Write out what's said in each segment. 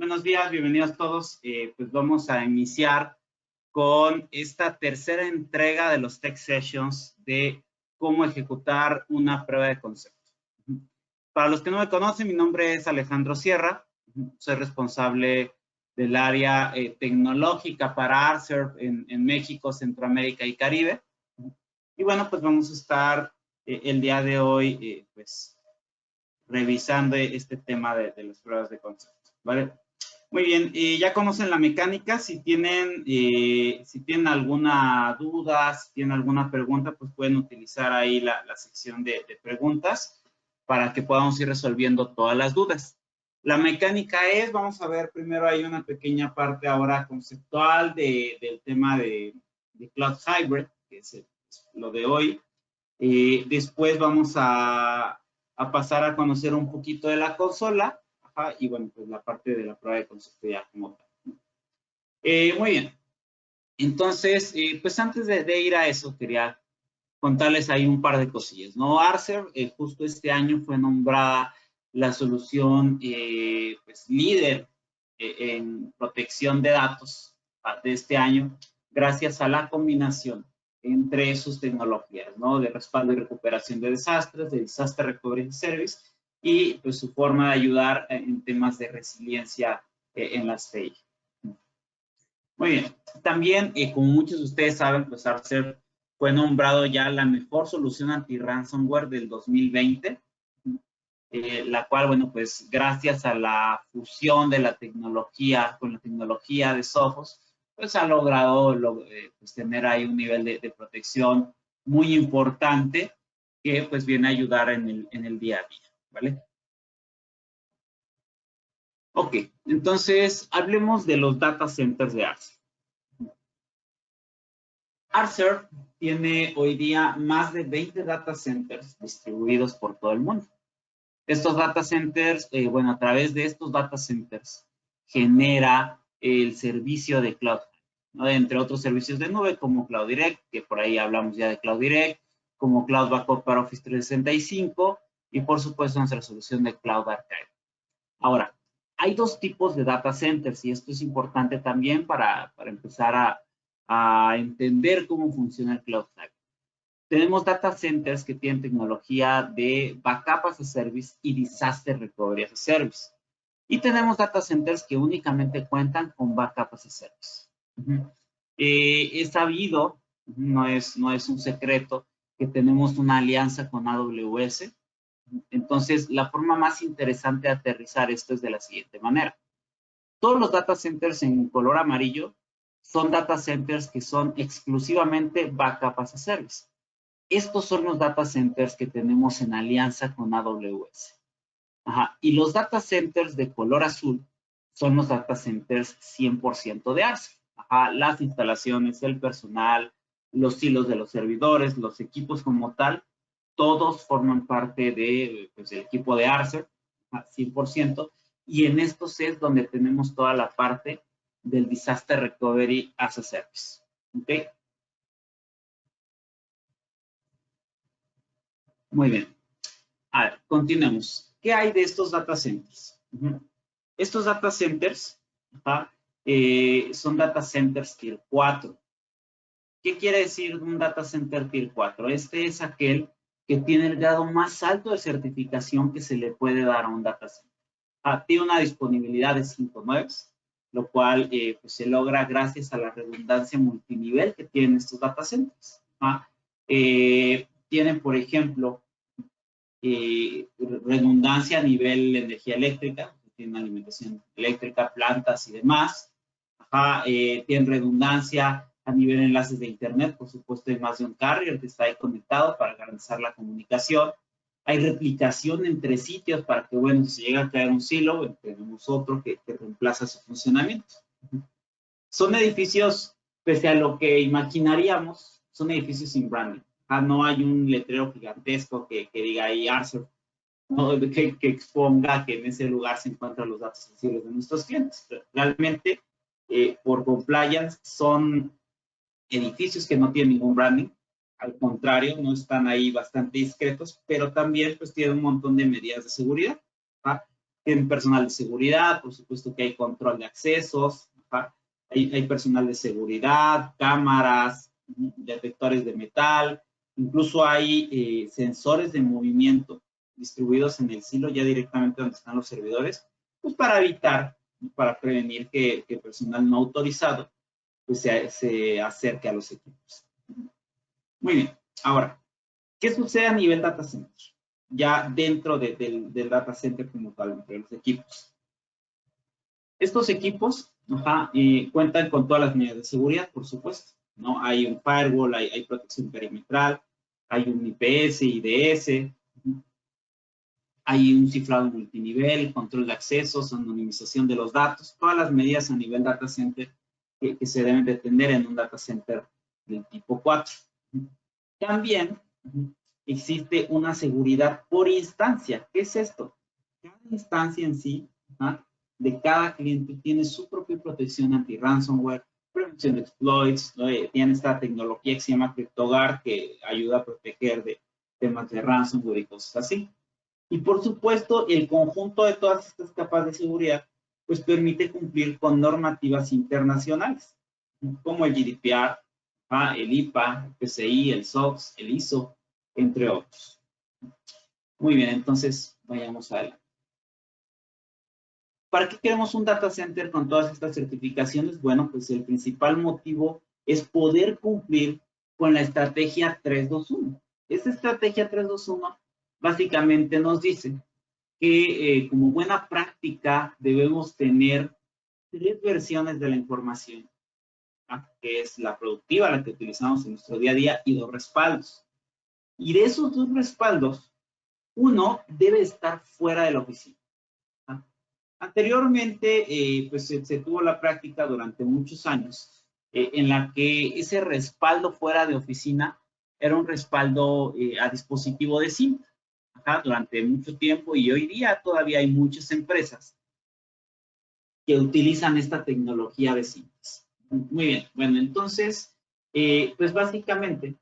Buenos días, bienvenidos todos. Pues vamos a iniciar con esta tercera entrega de los Tech Sessions de cómo ejecutar una prueba de concepto. Para los que no me conocen, mi nombre es Alejandro Sierra. Soy responsable del área tecnológica para ARCERP en México, Centroamérica y Caribe. Y bueno, pues vamos a estar el día de hoy, pues, revisando este tema de las pruebas de concepto, ¿vale? Muy bien, ya conocen la mecánica. Si tienen alguna duda, si tienen alguna pregunta, pues pueden utilizar ahí la sección de preguntas para que podamos ir resolviendo todas las dudas. La mecánica es, vamos a ver, primero hay una pequeña parte ahora conceptual del tema de Cloud Hybrid, que es lo de hoy. Después vamos a pasar a conocer un poquito de la consola. Y bueno, pues la parte de la prueba de concepto ya como tal. Muy bien. Entonces, pues antes de ir a eso, quería contarles ahí un par de cosillas, ¿no? ARCERP justo este año fue nombrada la solución pues, líder en protección de datos de este año, gracias a la combinación entre sus tecnologías, ¿no? De respaldo y recuperación de desastres, de Disaster Recovery Service, y pues su forma de ayudar en temas de resiliencia en las TI. Muy bien. También, como muchos de ustedes saben, pues ARCERP fue nombrado ya la mejor solución anti-ransomware del 2020, la cual, bueno, pues gracias a la fusión de la tecnología con la tecnología de Sophos, pues ha logrado pues, tener ahí un nivel de protección muy importante que pues viene a ayudar en el día a día, ¿vale? Ok, entonces hablemos de los data centers de ARCERP. ARCERP tiene hoy día más de 20 data centers distribuidos por todo el mundo. Estos data centers, bueno, a través de estos data centers genera el servicio de cloud, ¿no? Entre otros servicios de nube como Cloud Direct, que por ahí hablamos ya de Cloud Direct, como Cloud Backup para Office 365 y por supuesto nuestra solución de Cloud Archive. Ahora, hay dos tipos de data centers y esto es importante también para empezar a entender cómo funciona el Cloud Stack. Tenemos data centers que tienen tecnología de Backup as a Service y Disaster Recovery as a Service. Y tenemos data centers que únicamente cuentan con Backup as a Service. Es sabido, no es un secreto, que tenemos una alianza con AWS. Entonces, la forma más interesante de aterrizar esto es de la siguiente manera. Todos los data centers en color amarillo son data centers que son exclusivamente Backup as a Service. Estos son los data centers que tenemos en alianza con AWS. Y los data centers de color azul son los data centers 100% de ARCERP. Las instalaciones, el personal, los hilos de los servidores, los equipos como tal, todos forman parte de, pues, del equipo de ARCERP, 100%, y en estos es donde tenemos toda la parte del Disaster Recovery as a Service. ¿Ok? Muy bien. A ver, continuemos. ¿Qué hay de estos data centers? Estos data centers son data centers Tier 4. ¿Qué quiere decir un data center Tier 4? Este es aquel que tiene el grado más alto de certificación que se le puede dar a un data center. Tiene una disponibilidad de 5 nodes, lo cual pues se logra gracias a la redundancia multinivel que tienen estos data centers. Tienen, por ejemplo, redundancia a nivel de energía eléctrica, tienen alimentación eléctrica, plantas y demás. Tienen redundancia a nivel de enlaces de internet, por supuesto hay más de un carrier que está ahí conectado para garantizar la comunicación. Hay replicación entre sitios para que, bueno, si llega a caer un silo, tenemos otro que reemplaza su funcionamiento. Son edificios, pese a lo que imaginaríamos, son edificios sin branding. No hay un letrero gigantesco que diga ahí ARCERP, ¿no? que exponga que en ese lugar se encuentran los datos sensibles de nuestros clientes. Realmente, por compliance, son edificios que no tienen ningún branding. Al contrario, no están ahí bastante discretos, pero también pues tienen un montón de medidas de seguridad. Tienen personal de seguridad, por supuesto que hay control de accesos, ajá. Hay personal de seguridad, cámaras, detectores de metal, incluso hay sensores de movimiento distribuidos en el silo ya directamente donde están los servidores, pues para evitar, para prevenir que personal no autorizado pues se acerque a los equipos. Muy bien, ahora, ¿qué sucede a nivel data center? Ya dentro del data center como tal, entre los equipos. Estos equipos cuentan con todas las medidas de seguridad, por supuesto, ¿no? Hay un firewall, hay protección perimetral, hay un IPS, IDS, hay un cifrado multinivel, control de accesos, anonimización de los datos, todas las medidas a nivel data center que se deben de tener en un data center del tipo 4. También existe una seguridad por instancia. ¿Qué es esto? Cada instancia en sí, de cada cliente tiene su propia protección anti-ransomware, prevención de exploits, tiene esta tecnología que se llama CryptoGuard que ayuda a proteger de temas de ransomware y cosas así. Y por supuesto, el conjunto de todas estas capas de seguridad, pues permite cumplir con normativas internacionales, como el GDPR, el IPA, el PCI, el SOX, el ISO, entre otros. Muy bien, entonces vayamos adelante. ¿Para qué queremos un data center con todas estas certificaciones? Bueno, pues el principal motivo es poder cumplir con la estrategia 321. Esta estrategia 321 básicamente nos dice que como buena práctica debemos tener 3 versiones de la información, que es la productiva, la que utilizamos en nuestro día a día, y 2 respaldos. Y de esos 2 respaldos, uno debe estar fuera de la oficina. Anteriormente, pues se tuvo la práctica durante muchos años en la que ese respaldo fuera de oficina era un respaldo a dispositivo de cinta. Durante mucho tiempo y hoy día todavía hay muchas empresas que utilizan esta tecnología de cintas. Muy bien, bueno, entonces, pues básicamente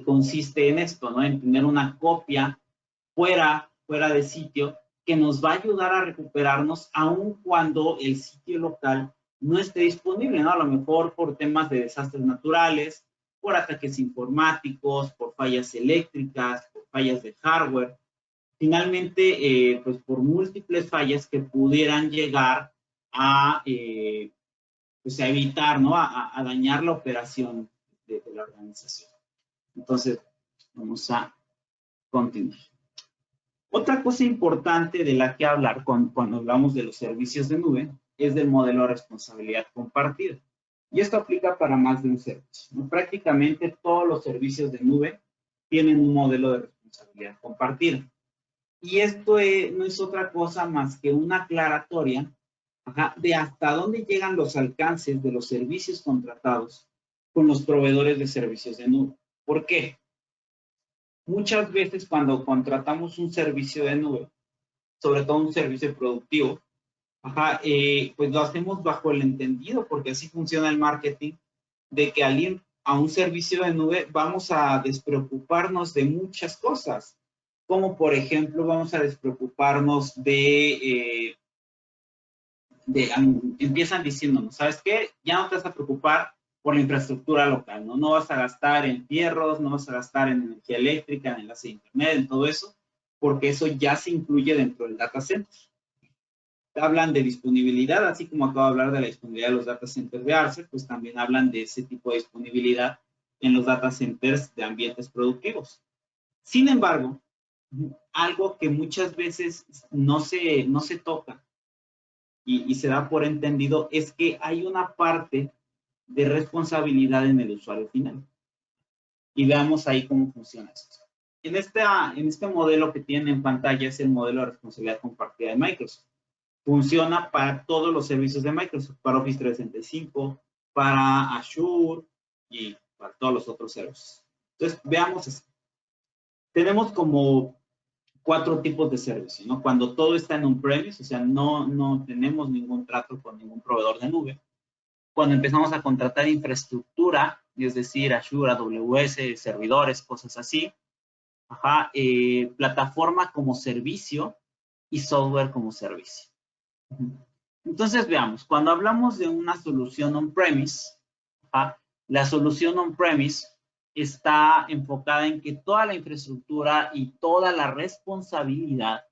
consiste en esto, ¿no? En tener una copia fuera de sitio que nos va a ayudar a recuperarnos aun cuando el sitio local no esté disponible, ¿no? A lo mejor por temas de desastres naturales, por ataques informáticos, por fallas eléctricas, por fallas de hardware. Finalmente, pues por múltiples fallas que pudieran llegar a, pues a evitar, ¿no? A dañar la operación de la organización. Entonces, vamos a continuar. Otra cosa importante de la que hablar cuando hablamos de los servicios de nube es del modelo de responsabilidad compartida. Y esto aplica para más de un servicio, ¿no? Prácticamente todos los servicios de nube tienen un modelo de responsabilidad compartida. Y esto no es otra cosa más que una aclaratoria de hasta dónde llegan los alcances de los servicios contratados con los proveedores de servicios de nube. ¿Por qué? Muchas veces cuando contratamos un servicio de nube, sobre todo un servicio productivo, pues lo hacemos bajo el entendido, porque así funciona el marketing, de que al ir a un servicio de nube vamos a despreocuparnos de muchas cosas, como por ejemplo vamos a despreocuparnos empiezan diciéndonos, ¿sabes qué? Ya no te vas a preocupar por la infraestructura local, ¿no? No vas a gastar en fierros, no vas a gastar en energía eléctrica, en enlace de internet, en todo eso, porque eso ya se incluye dentro del data center. Hablan de disponibilidad, así como acabo de hablar de la disponibilidad de los data centers de Arcer, pues también hablan de ese tipo de disponibilidad en los data centers de ambientes productivos. Sin embargo, algo que muchas veces no se toca y se da por entendido es que hay una parte de responsabilidad en el usuario final. Y veamos ahí cómo funciona esto. En este modelo que tienen en pantalla es el modelo de responsabilidad compartida de Microsoft. Funciona para todos los servicios de Microsoft, para Office 365, para Azure y para todos los otros servicios. Entonces, veamos esto. Tenemos como 4 tipos de servicios, ¿no? Cuando todo está en on-premise, o sea, no tenemos ningún trato con ningún proveedor de nube. Cuando empezamos a contratar infraestructura, es decir, Azure, AWS, servidores, cosas así. Plataforma como servicio y software como servicio. Entonces, veamos, cuando hablamos de una solución on-premise, la solución on-premise está enfocada en que toda la infraestructura y toda la responsabilidad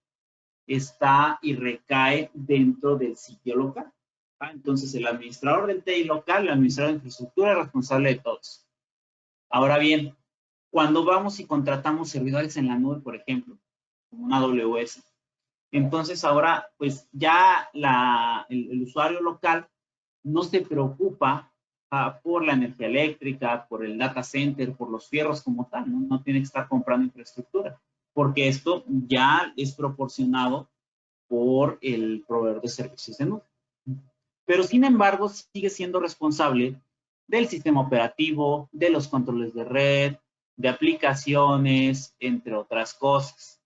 está y recae dentro del sitio local. Entonces, el administrador del TI local, el administrador de infraestructura, es responsable de todos. Ahora bien, cuando vamos y contratamos servidores en la nube, por ejemplo, como una AWS, entonces ahora, pues ya el usuario local no se preocupa por la energía eléctrica, por el data center, por los fierros como tal, ¿no? No tiene que estar comprando infraestructura, porque esto ya es proporcionado por el proveedor de servicios de nube. Pero sin embargo, sigue siendo responsable del sistema operativo, de los controles de red, de aplicaciones, entre otras cosas.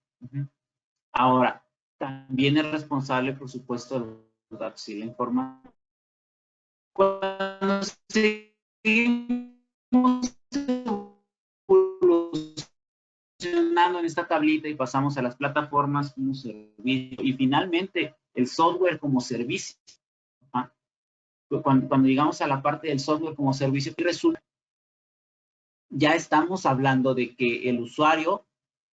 Ahora, también es responsable, por supuesto, de los datos y la información. Cuando seguimos evolucionando en esta tablita y pasamos a las plataformas como servicio y finalmente el software como servicio. Cuando llegamos a la parte del software como servicio, resulta ya estamos hablando de que el usuario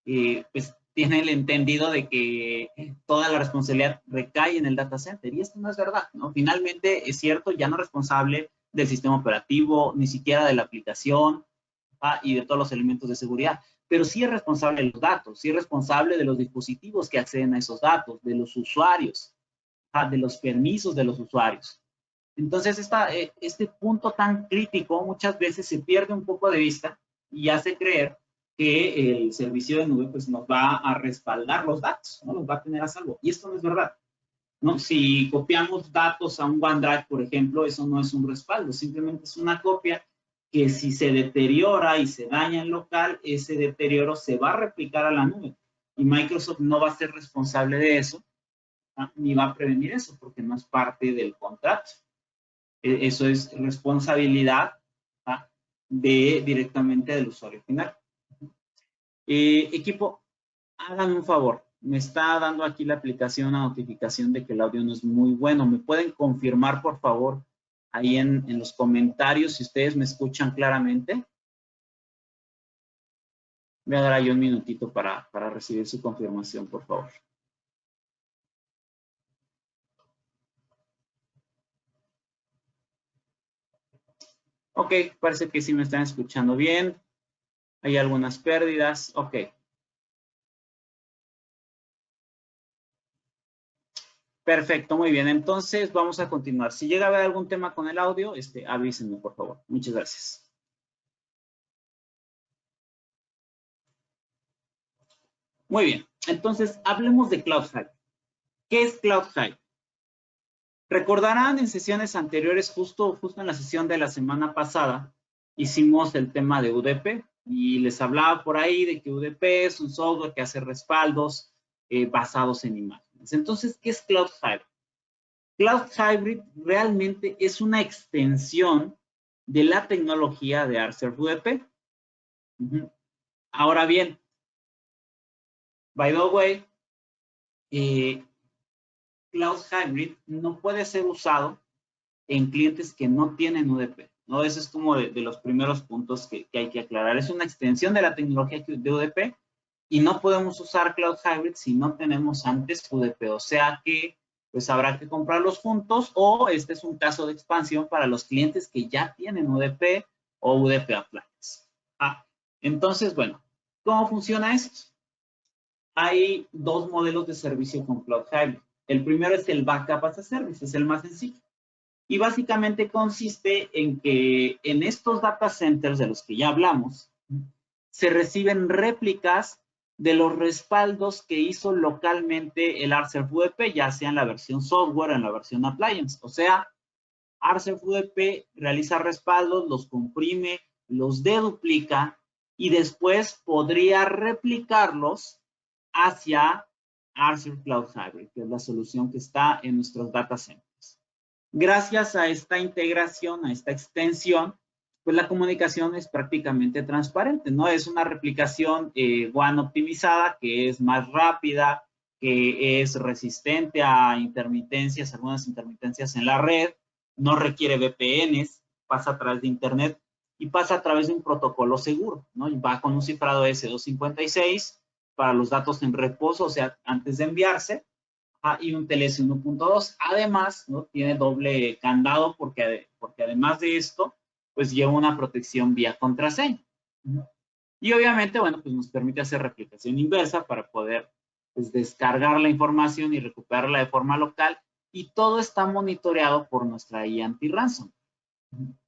pues tiene el entendido de que toda la responsabilidad recae en el data center y esto no es verdad, ¿no? Finalmente es cierto, ya no es responsable del sistema operativo, ni siquiera de la aplicación y de todos los elementos de seguridad, pero sí es responsable de los datos, sí es responsable de los dispositivos que acceden a esos datos, de los usuarios, de los permisos de los usuarios. Entonces, este punto tan crítico muchas veces se pierde un poco de vista y hace creer que el servicio de nube pues, nos va a respaldar los datos, ¿no? Los va a tener a salvo. Y esto no es verdad, ¿no? Si copiamos datos a un OneDrive, por ejemplo, eso no es un respaldo, simplemente es una copia que si se deteriora y se daña en local, ese deterioro se va a replicar a la nube. Y Microsoft no va a ser responsable de eso, ni va a prevenir eso, porque no es parte del contrato. Eso es responsabilidad directamente del usuario final. Equipo, háganme un favor. Me está dando aquí la aplicación una notificación de que el audio no es muy bueno. ¿Me pueden confirmar, por favor, ahí en los comentarios si ustedes me escuchan claramente? Voy a dar ahí un minutito para recibir su confirmación, por favor. Ok, parece que sí me están escuchando bien. Hay algunas pérdidas. Ok. Perfecto, muy bien. Entonces, vamos a continuar. Si llega a haber algún tema con el audio, avísenme, por favor. Muchas gracias. Muy bien. Entonces, hablemos de Cloud Hive. ¿Qué es Cloud Hive? Recordarán en sesiones anteriores, justo en la sesión de la semana pasada, hicimos el tema de UDP y les hablaba por ahí de que UDP es un software que hace respaldos basados en imágenes. Entonces, ¿qué es Cloud Hive? Cloud Hybrid realmente es una extensión de la tecnología de ArcServe UDP. Ahora bien, by the way, Cloud Hybrid no puede ser usado en clientes que no tienen UDP, ¿no? Ese es como de los primeros puntos que hay que aclarar. Es una extensión de la tecnología de UDP y no podemos usar Cloud Hybrid si no tenemos antes UDP. O sea que pues habrá que comprarlos juntos o este es un caso de expansión para los clientes que ya tienen UDP o UDP Appliance. Entonces, bueno, ¿cómo funciona esto? Hay dos modelos de servicio con Cloud Hybrid. El primero es el Backup as a Service, es el más sencillo. Y básicamente consiste en que en estos data centers de los que ya hablamos, se reciben réplicas de los respaldos que hizo localmente el ArcServe UDP, ya sea en la versión software o en la versión appliance. O sea, ArcServe UDP realiza respaldos, los comprime, los deduplica y después podría replicarlos hacia ArcServe Cloud Hybrid, que es la solución que está en nuestros data centers. Gracias a esta integración, a esta extensión, pues la comunicación es prácticamente transparente, ¿no? Es una replicación WAN optimizada que es más rápida, que es resistente a intermitencias, algunas intermitencias en la red, no requiere VPNs, pasa a través de Internet y pasa a través de un protocolo seguro, ¿no? Y va con un cifrado S256 para los datos en reposo, o sea, antes de enviarse, y un TLS 1.2. Además, ¿no? Tiene doble candado porque además de esto, pues lleva una protección vía contraseña. Y obviamente, bueno, pues nos permite hacer replicación inversa para poder pues, descargar la información y recuperarla de forma local. Y todo está monitoreado por nuestra IA anti-ransom.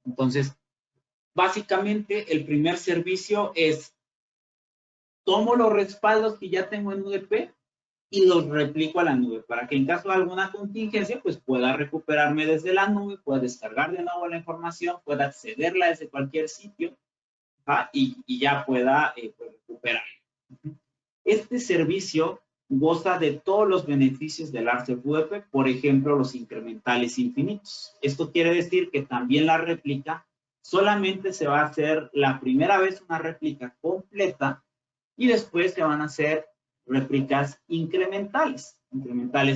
Entonces, básicamente, el primer servicio es tomo los respaldos que ya tengo en UDP y los replico a la nube para que en caso de alguna contingencia, pues pueda recuperarme desde la nube, pueda descargar de nuevo la información, pueda accederla desde cualquier sitio y ya pueda pues, recuperar. Este servicio goza de todos los beneficios del RCEP UDP, por ejemplo, los incrementales infinitos. Esto quiere decir que también la réplica solamente se va a hacer la primera vez una réplica completa y después se van a hacer réplicas incrementales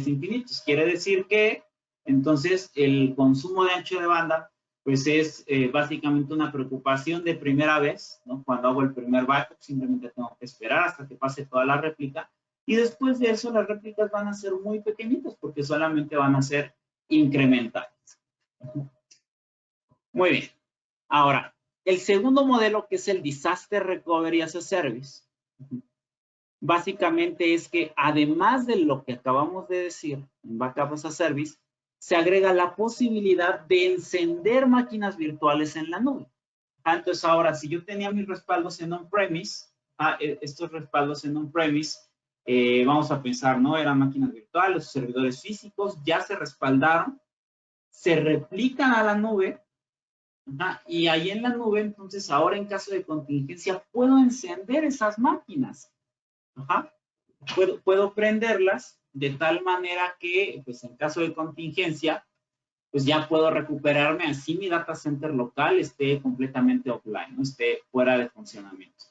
infinitos. Quiere decir que entonces el consumo de ancho de banda pues es básicamente una preocupación de primera vez, ¿no? Cuando hago el primer backup simplemente tengo que esperar hasta que pase toda la réplica y después de eso las réplicas van a ser muy pequeñitas porque solamente van a ser incrementales. Muy bien. Ahora, el segundo modelo que es el Disaster Recovery as a Service, básicamente es que además de lo que acabamos de decir en Backup as a Service, se agrega la posibilidad de encender máquinas virtuales en la nube. Entonces ahora, si yo tenía mis respaldos en on-premise, estos respaldos en on-premise, vamos a pensar, ¿no? Eran máquinas virtuales, servidores físicos, ya se respaldaron, se replican a la nube, y ahí en la nube, entonces ahora en caso de contingencia, puedo encender esas máquinas. Puedo prenderlas de tal manera que, pues en caso de contingencia, pues ya puedo recuperarme así mi data center local esté completamente offline, ¿no? Esté fuera de funcionamiento.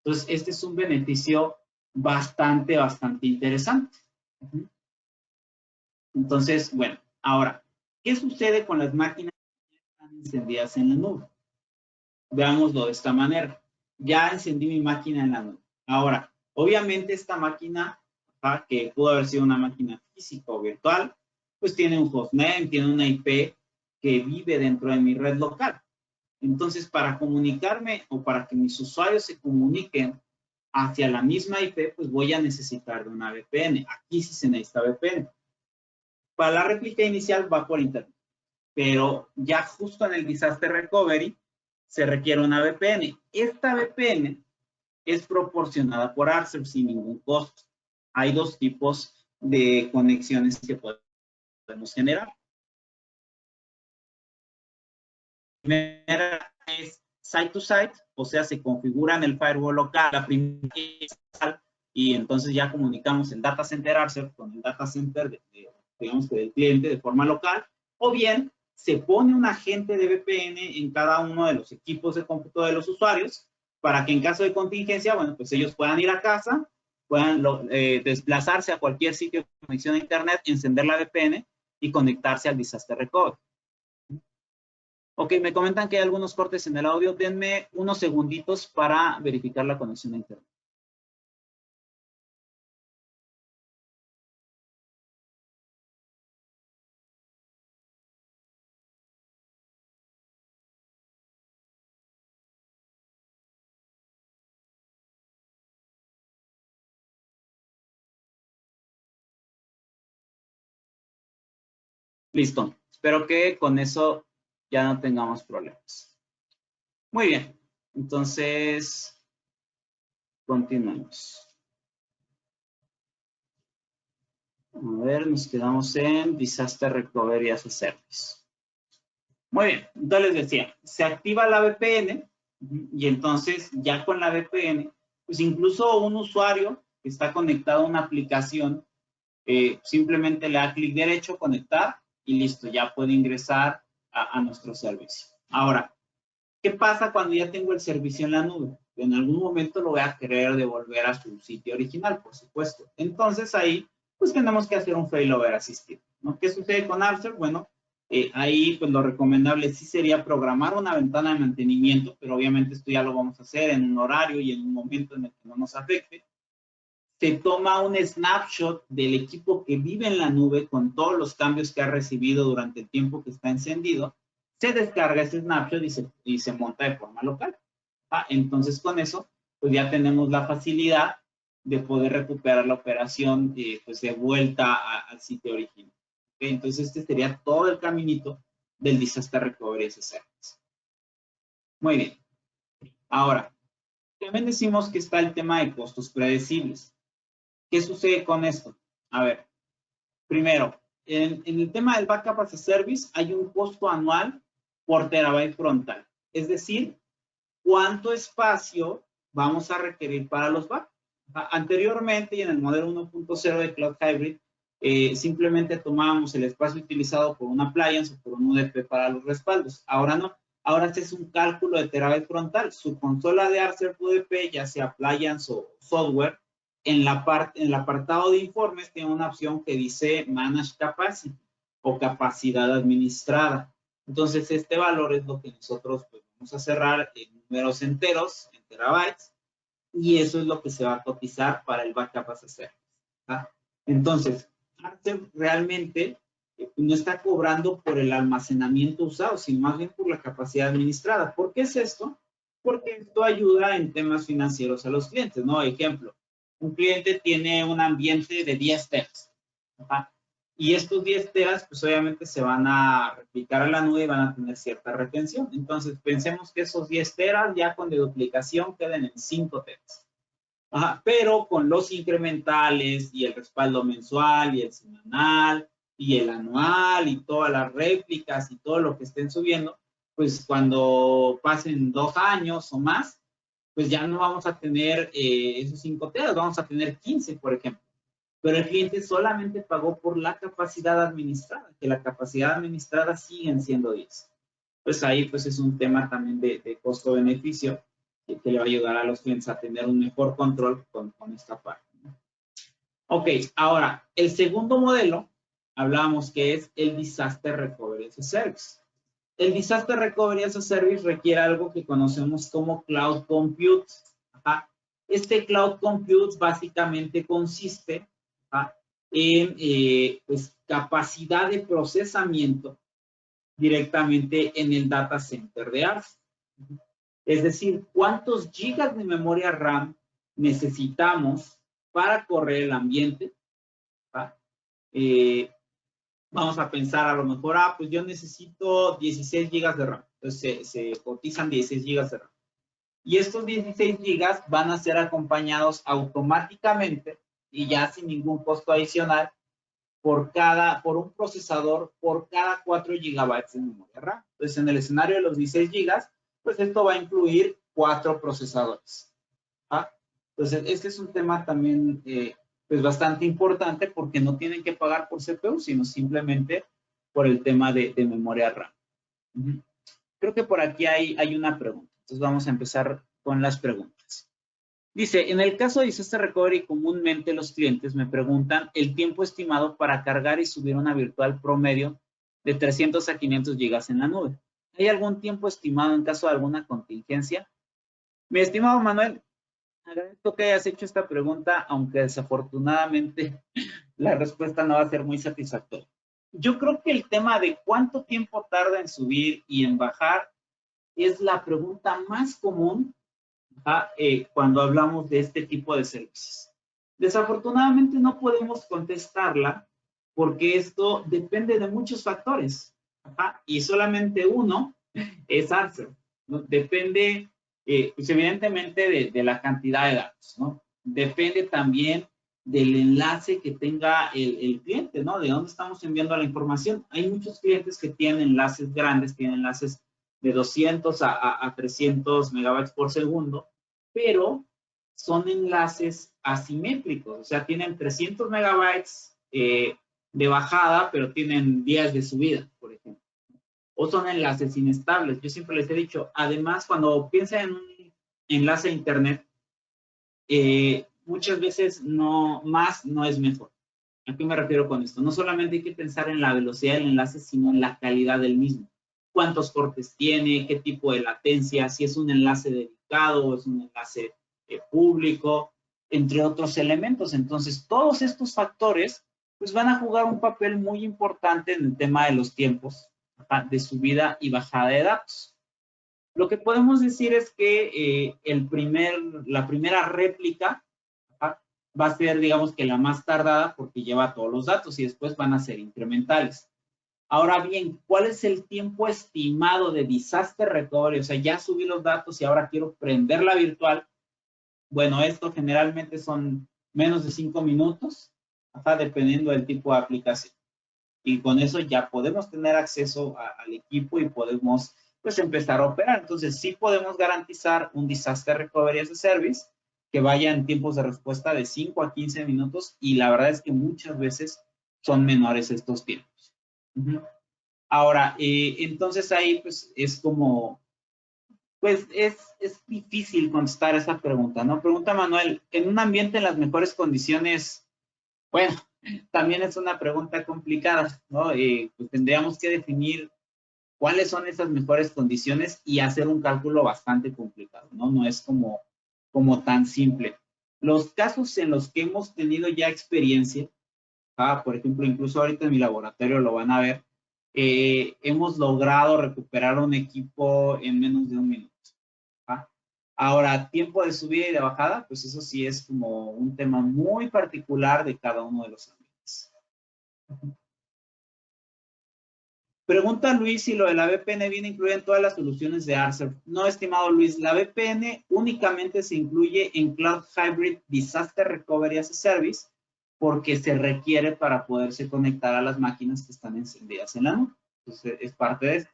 Entonces, este es un beneficio bastante interesante. Entonces, bueno, ahora, ¿qué sucede con las máquinas que están encendidas en la nube? Veámoslo de esta manera. Ya encendí mi máquina en la nube. Ahora, obviamente esta máquina, que pudo haber sido una máquina física o virtual, pues tiene un hostname, tiene una IP que vive dentro de mi red local. Entonces, para comunicarme o para que mis usuarios se comuniquen hacia la misma IP, pues voy a necesitar de una VPN. Aquí sí se necesita VPN. Para la réplica inicial va por internet, pero ya justo en el Disaster Recovery se requiere una VPN. Esta VPN es proporcionada por RCEP sin ningún costo. Hay dos tipos de conexiones que podemos generar. La primera es site to site, o sea, se configura en el firewall local la primera y entonces ya comunicamos el data center RCEP con el data center digamos que del cliente de forma local, o bien se pone un agente de VPN en cada uno de los equipos de cómputo de los usuarios para que en caso de contingencia, bueno, pues ellos puedan ir a casa, puedan desplazarse a cualquier sitio de conexión a internet, encender la VPN y conectarse al Disaster Recovery. Ok, me comentan que hay algunos cortes en el audio. Denme unos segunditos para verificar la conexión a internet. Listo. Espero que con eso ya no tengamos problemas. Muy bien. Entonces, continuemos. A ver, nos quedamos en Disaster Recovery as a Service. Muy bien. Entonces les decía, se activa la VPN y entonces ya con la VPN, pues incluso un usuario que está conectado a una aplicación, simplemente le da clic derecho, conectar y listo, ya puede ingresar a nuestro servicio. Ahora, ¿qué pasa cuando ya tengo el servicio en la nube? En algún momento lo voy a querer devolver a su sitio original, por supuesto. Entonces ahí pues tenemos que hacer un failover asistido, ¿no? ¿Qué sucede con Archer? Bueno, ahí pues lo recomendable sí sería programar una ventana de mantenimiento, pero obviamente esto ya lo vamos a hacer en un horario y en un momento en el que no nos afecte. Se toma un snapshot del equipo que vive en la nube con todos los cambios que ha recibido durante el tiempo que está encendido. Se descarga ese snapshot y se monta de forma local. Entonces, con eso, pues ya tenemos la facilidad de poder recuperar la operación pues de vuelta al sitio original. ¿Okay? Entonces, este sería todo el caminito del Disaster Recovery as a Service. Muy bien. Ahora, también decimos que está el tema de costos predecibles. ¿Qué sucede con esto? A ver, primero, en el tema del Backup as a Service hay un costo anual por terabyte frontal. Es decir, ¿cuánto espacio vamos a requerir para los backups? Anteriormente, y en el modelo 1.0 de Cloud Hybrid, simplemente tomábamos el espacio utilizado por un appliance o por un UDP para los respaldos. Ahora no. Ahora se hace un cálculo de terabyte frontal. Su consola de Archer UDP, ya sea appliance o software, en el apartado de informes tiene una opción que dice Manage Capacity o capacidad administrada. Entonces, este valor es lo que nosotros pues, vamos a cerrar en números enteros, en terabytes, y eso es lo que se va a cotizar para el Backup as a Service. Entonces, Archer realmente no está cobrando por el almacenamiento usado, sino más bien por la capacidad administrada. ¿Por qué es esto? Porque esto ayuda en temas financieros a los clientes, ¿no? Ejemplo, un cliente tiene un ambiente de 10 teras. Y estos 10 teras, pues obviamente se van a replicar a la nube y van a tener cierta retención. Entonces, pensemos que esos 10 teras ya con deduplicación queden en 5 teras. Pero con los incrementales y el respaldo mensual y el semanal y el anual y todas las réplicas y todo lo que estén subiendo, pues cuando pasen 2 años o más, pues ya no vamos a tener esos 5 teras, vamos a tener 15, por ejemplo. Pero el cliente solamente pagó por la capacidad administrada, que la capacidad administrada siguen siendo 10. Pues ahí pues es un tema también de costo-beneficio que le va a ayudar a los clientes a tener un mejor control con esta parte. Ok, ahora, el segundo modelo, hablábamos que es el Disaster Recovery as a Service. El Disaster Recovery as a Service requiere algo que conocemos como Cloud Compute. Este Cloud Compute básicamente consiste en pues, capacidad de procesamiento directamente en el data center de Archer. Es decir, ¿cuántos gigas de memoria RAM necesitamos para correr el ambiente? Vamos a pensar a lo mejor, pues yo necesito 16 gigas de RAM. Entonces se cotizan 16 gigas de RAM. Y estos 16 gigas van a ser acompañados automáticamente y ya sin ningún costo adicional por un procesador por cada 4 gigabytes de memoria RAM. Entonces, en el escenario de los 16 gigas, pues esto va a incluir 4 procesadores. Entonces, este es un tema también pues bastante importante porque no tienen que pagar por CPU, sino simplemente por el tema de memoria RAM. Creo que por aquí hay una pregunta. Entonces, vamos a empezar con las preguntas. Dice, en el caso de Disaster Recovery, comúnmente los clientes me preguntan el tiempo estimado para cargar y subir una virtual promedio de 300 a 500 gigas en la nube. ¿Hay algún tiempo estimado en caso de alguna contingencia? Mi estimado Manuel, agradezco que hayas hecho esta pregunta, aunque desafortunadamente la respuesta no va a ser muy satisfactoria. Yo creo que el tema de cuánto tiempo tarda en subir y en bajar es la pregunta más común cuando hablamos de este tipo de servicios. Desafortunadamente no podemos contestarla porque esto depende de muchos factores y solamente uno es Archer, ¿no? Depende pues evidentemente de la cantidad de datos, ¿no? Depende también del enlace que tenga el cliente, ¿no? De dónde estamos enviando la información. Hay muchos clientes que tienen enlaces grandes, tienen enlaces de 200 a 300 megabytes por segundo, pero son enlaces asimétricos, o sea, tienen 300 megabytes de bajada, pero tienen 10 de subida, por ejemplo. O son enlaces inestables. Yo siempre les he dicho, además, cuando piensan en un enlace a internet, muchas veces más no es mejor. ¿A qué me refiero con esto? No solamente hay que pensar en la velocidad del enlace, sino en la calidad del mismo. ¿Cuántos cortes tiene? ¿Qué tipo de latencia? Si es un enlace dedicado o es un enlace público, entre otros elementos. Entonces, todos estos factores pues van a jugar un papel muy importante en el tema de los tiempos de subida y bajada de datos. Lo que podemos decir es que la primera réplica va a ser, digamos que la más tardada porque lleva todos los datos y después van a ser incrementales. Ahora bien, ¿cuál es el tiempo estimado de disaster recovery? O sea, ya subí los datos y ahora quiero prender la virtual. Bueno, esto generalmente son menos de 5 minutos, dependiendo del tipo de aplicación. Y con eso ya podemos tener acceso al equipo y podemos pues empezar a operar. Entonces, sí podemos garantizar un disaster recovery as a service que vaya en tiempos de respuesta de 5 a 15 minutos y la verdad es que muchas veces son menores estos tiempos. Ahora, entonces ahí pues es como, pues es difícil contestar esa pregunta, ¿no? Pregunta Manuel, ¿en un ambiente en las mejores condiciones? Bueno, también es una pregunta complicada, ¿no? Pues tendríamos que definir cuáles son esas mejores condiciones y hacer un cálculo bastante complicado, ¿no? No es como tan simple. Los casos en los que hemos tenido ya experiencia, por ejemplo, incluso ahorita en mi laboratorio lo van a ver, hemos logrado recuperar un equipo en menos de un minuto. Ahora, tiempo de subida y de bajada, pues eso sí es como un tema muy particular de cada uno de los ambientes. Pregunta Luis si lo de la VPN viene incluida en todas las soluciones de Arcer. No, estimado Luis, la VPN únicamente se incluye en Cloud Hybrid Disaster Recovery as a Service porque se requiere para poderse conectar a las máquinas que están encendidas en la nube. Entonces, es parte de eso.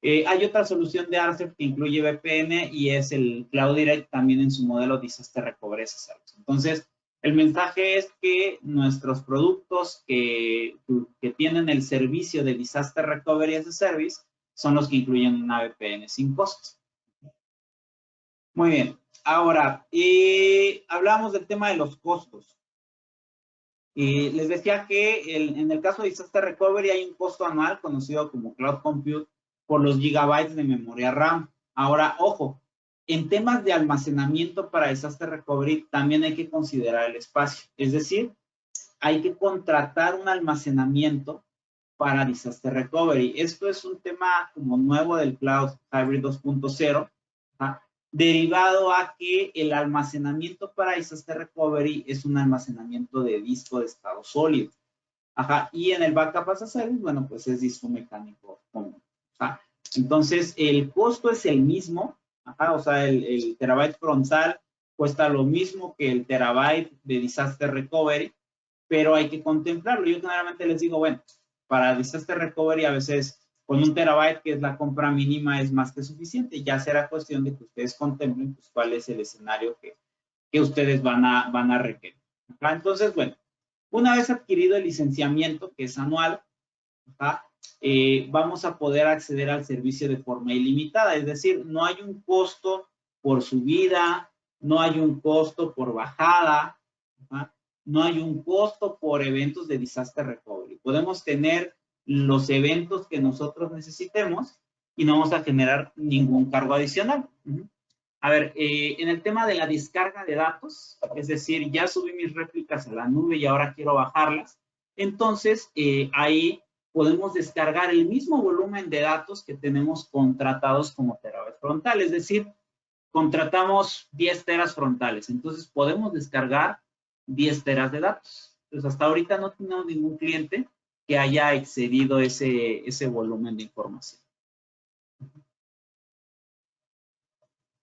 Hay otra solución de Arcer que incluye VPN y es el Cloud Direct también en su modelo Disaster Recovery as a Service. Entonces, el mensaje es que nuestros productos que tienen el servicio de Disaster Recovery as a Service son los que incluyen una VPN sin costos. Muy bien. Ahora, hablamos del tema de los costos. Les decía que en el caso de Disaster Recovery hay un costo anual conocido como Cloud Compute por los gigabytes de memoria RAM. Ahora, ojo, en temas de almacenamiento para Disaster Recovery también hay que considerar el espacio. Es decir, hay que contratar un almacenamiento para Disaster Recovery. Esto es un tema como nuevo del Cloud Hybrid 2.0, derivado a que el almacenamiento para Disaster Recovery es un almacenamiento de disco de estado sólido. Y en el Backup as a Service, bueno, pues es disco mecánico común. Entonces, el costo es el mismo, o sea, el terabyte frontal cuesta lo mismo que el terabyte de Disaster Recovery, pero hay que contemplarlo. Yo generalmente les digo, bueno, para Disaster Recovery a veces con 1 terabyte, que es la compra mínima, es más que suficiente. Ya será cuestión de que ustedes contemplen pues, cuál es el escenario que ustedes van a requerir. Entonces, bueno, una vez adquirido el licenciamiento, que es anual, vamos a poder acceder al servicio de forma ilimitada. Es decir, no hay un costo por subida, no hay un costo por bajada, no hay un costo por eventos de Disaster Recovery. Podemos tener los eventos que nosotros necesitemos y no vamos a generar ningún cargo adicional. A ver, en el tema de la descarga de datos, es decir, ya subí mis réplicas a la nube y ahora quiero bajarlas, entonces ahí podemos descargar el mismo volumen de datos que tenemos contratados como terabytes frontal, es decir, contratamos 10 teras frontales, entonces podemos descargar 10 teras de datos. Entonces, hasta ahorita no tenemos ningún cliente que haya excedido ese volumen de información.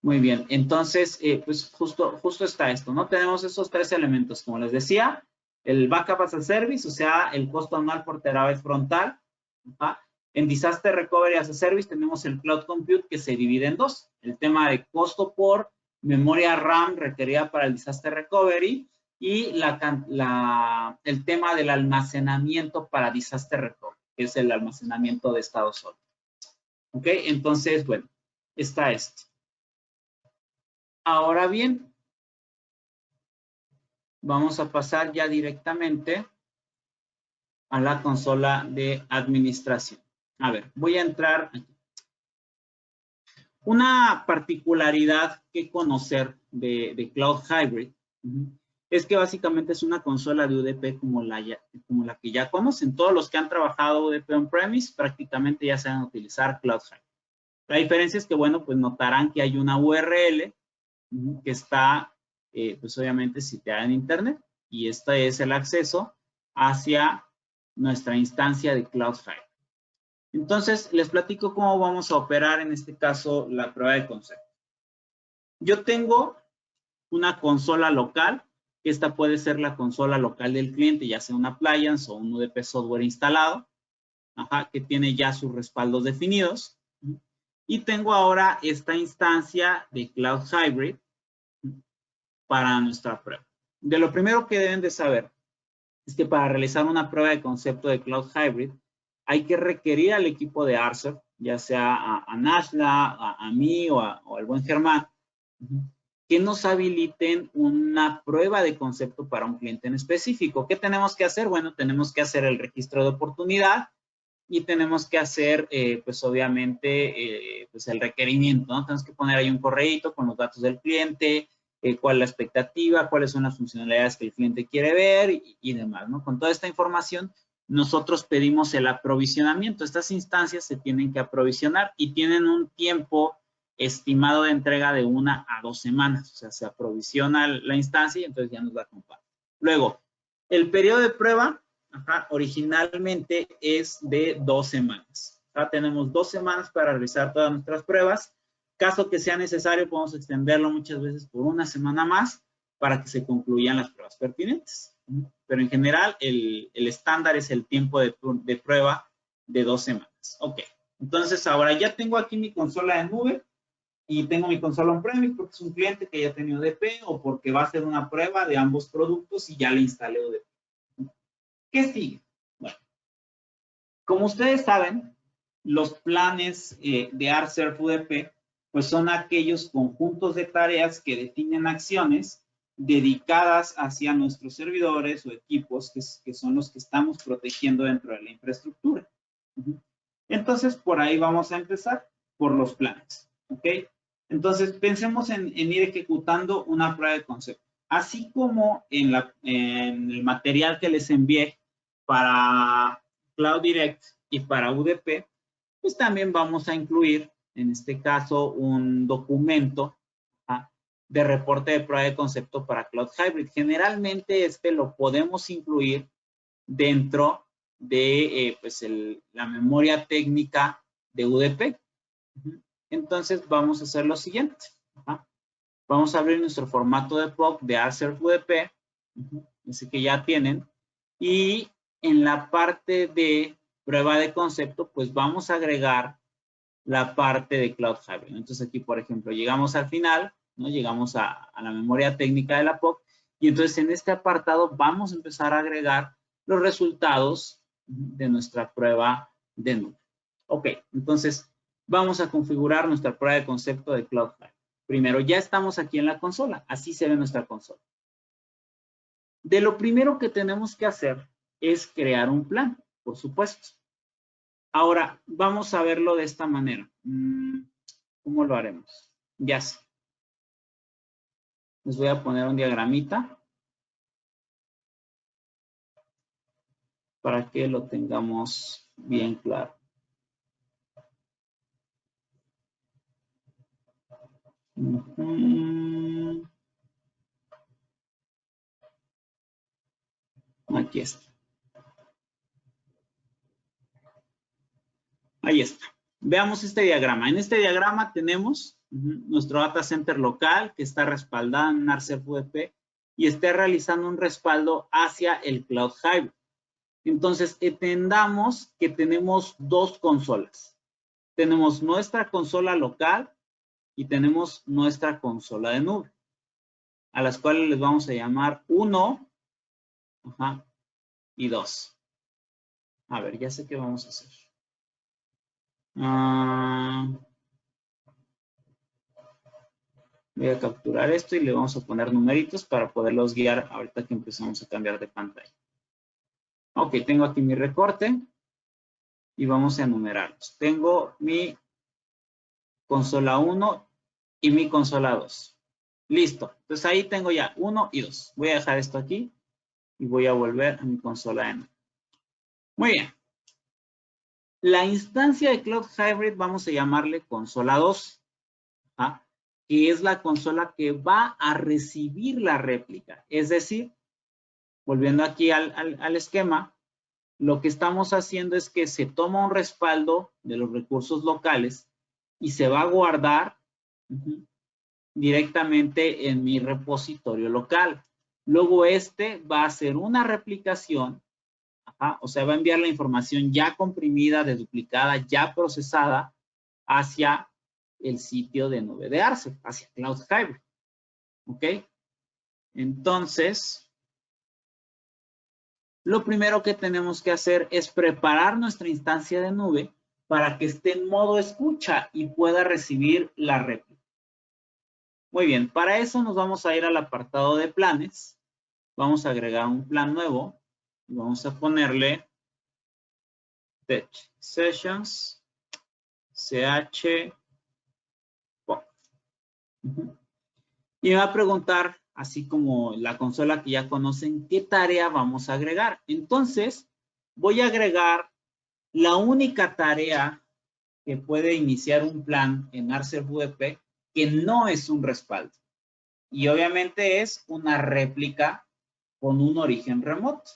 Muy bien, entonces, pues justo está esto, ¿no? Tenemos esos 3 elementos, como les decía, el Backup as a Service, o sea, el costo anual por terabyte frontal. En Disaster Recovery as a Service tenemos el Cloud Compute que se divide en 2. El tema de costo por memoria RAM requerida para el Disaster Recovery y el tema del almacenamiento para Disaster Recovery, que es el almacenamiento de estado sólido. ¿Ok? Entonces, bueno, está esto. Ahora bien, vamos a pasar ya directamente a la consola de administración. A ver, voy a entrar aquí. Una particularidad que conocer de Cloud Hybrid es que básicamente es una consola de UDP como la que ya conocen. Todos los que han trabajado UDP on-premise prácticamente ya saben utilizar Cloud Hybrid. La diferencia es que, bueno, pues notarán que hay una URL que está, pues obviamente, situada en Internet, y este es el acceso hacia nuestra instancia de Cloud Hybrid. Entonces, les platico cómo vamos a operar en este caso la prueba de concepto. Yo tengo una consola local, que esta puede ser la consola local del cliente, ya sea un appliance o un UDP software instalado, que tiene ya sus respaldos definidos. Y tengo ahora esta instancia de Cloud Hybrid para nuestra prueba. De lo primero que deben de saber es que para realizar una prueba de concepto de Cloud Hybrid, hay que requerir al equipo de Arcer, ya sea a Nashla, a mí o al buen Germán, que nos habiliten una prueba de concepto para un cliente en específico. ¿Qué tenemos que hacer? Bueno, tenemos que hacer el registro de oportunidad y tenemos que hacer, pues obviamente, pues el requerimiento, ¿no? Tenemos que poner ahí un correíto con los datos del cliente, cuál es la expectativa, cuáles son las funcionalidades que el cliente quiere ver y demás, ¿no? Con toda esta información, nosotros pedimos el aprovisionamiento. Estas instancias se tienen que aprovisionar y tienen un tiempo estimado de entrega de 1 a 2 semanas. O sea, se aprovisiona la instancia y entonces ya nos la comparten. Luego, el periodo de prueba originalmente es de 2 semanas. Tenemos 2 semanas para realizar todas nuestras pruebas. Caso que sea necesario, podemos extenderlo muchas veces por 1 semana más para que se concluyan las pruebas pertinentes. Pero en general, el estándar es el tiempo de prueba de 2 semanas. Ok, entonces ahora ya tengo aquí mi consola de nube y tengo mi consola on-premise porque es un cliente que ya tenía UDP o porque va a hacer una prueba de ambos productos y ya le instalé UDP. ¿Qué sigue? Bueno, como ustedes saben, los planes de ARCERF UDP pues son aquellos conjuntos de tareas que definen acciones dedicadas hacia nuestros servidores o equipos que son los que estamos protegiendo dentro de la infraestructura. Entonces, por ahí vamos a empezar, por los planes. ¿Ok? Entonces, pensemos en ir ejecutando una prueba de concepto. Así como en el material que les envié para Cloud Direct y para UDP, pues también vamos a incluir, en este caso, un documento de reporte de prueba de concepto para Cloud Hybrid. Generalmente lo podemos incluir dentro de pues la memoria técnica de UDP. Entonces vamos a hacer lo siguiente. Vamos a abrir nuestro formato de POC de ARCERF UDP, ese que ya tienen, y en la parte de prueba de concepto, pues vamos a agregar la parte de Cloud Hybrid. Entonces aquí, por ejemplo, llegamos al final, ¿no? Llegamos a la memoria técnica de la POC, y entonces en este apartado vamos a empezar a agregar los resultados de nuestra prueba de nube. Ok, entonces vamos a configurar nuestra prueba de concepto de Cloud Hybrid. Primero, ya estamos aquí en la consola. Así se ve nuestra consola. De lo primero que tenemos que hacer es crear un plan, por supuesto. Ahora, vamos a verlo de esta manera. ¿Cómo lo haremos? Ya sé. Les voy a poner un diagramita para que lo tengamos bien claro. Aquí está. Ahí está. Veamos este diagrama. En este diagrama tenemos nuestro data center local que está respaldado en ARCERF UDP y está realizando un respaldo hacia el Cloud Hybrid. Entonces, entendamos que tenemos 2 consolas. Tenemos nuestra consola local y tenemos nuestra consola de nube, a las cuales les vamos a llamar 1 y 2. A ver, ya sé qué vamos a hacer. Voy a capturar esto y le vamos a poner numeritos para poderlos guiar ahorita que empezamos a cambiar de pantalla. Ok, tengo aquí mi recorte y vamos a enumerarlos. Tengo mi consola 1 y mi consola 2. Listo. Entonces ahí tengo ya 1 y 2. Voy a dejar esto aquí y voy a volver a mi consola N. Muy bien. La instancia de Cloud Hybrid vamos a llamarle consola 2, ¿ah? Que es la consola que va a recibir la réplica. Es decir, volviendo aquí al esquema, lo que estamos haciendo es que se toma un respaldo de los recursos locales y se va a guardar directamente en mi repositorio local. Luego este va a hacer una replicación, o sea, va a enviar la información ya comprimida, deduplicada, ya procesada hacia el sitio de nube de Arce, hacia Cloud Hybrid. ¿Ok? Entonces, lo primero que tenemos que hacer es preparar nuestra instancia de nube para que esté en modo escucha y pueda recibir la réplica. Muy bien, para eso nos vamos a ir al apartado de planes. Vamos a agregar un plan nuevo y vamos a ponerle Tech Sessions CH POC. Y me va a preguntar, así como la consola que ya conocen, ¿qué tarea vamos a agregar? Entonces, voy a agregar la única tarea que puede iniciar un plan en Arce VP que no es un respaldo. Y obviamente es una réplica con un origen remoto.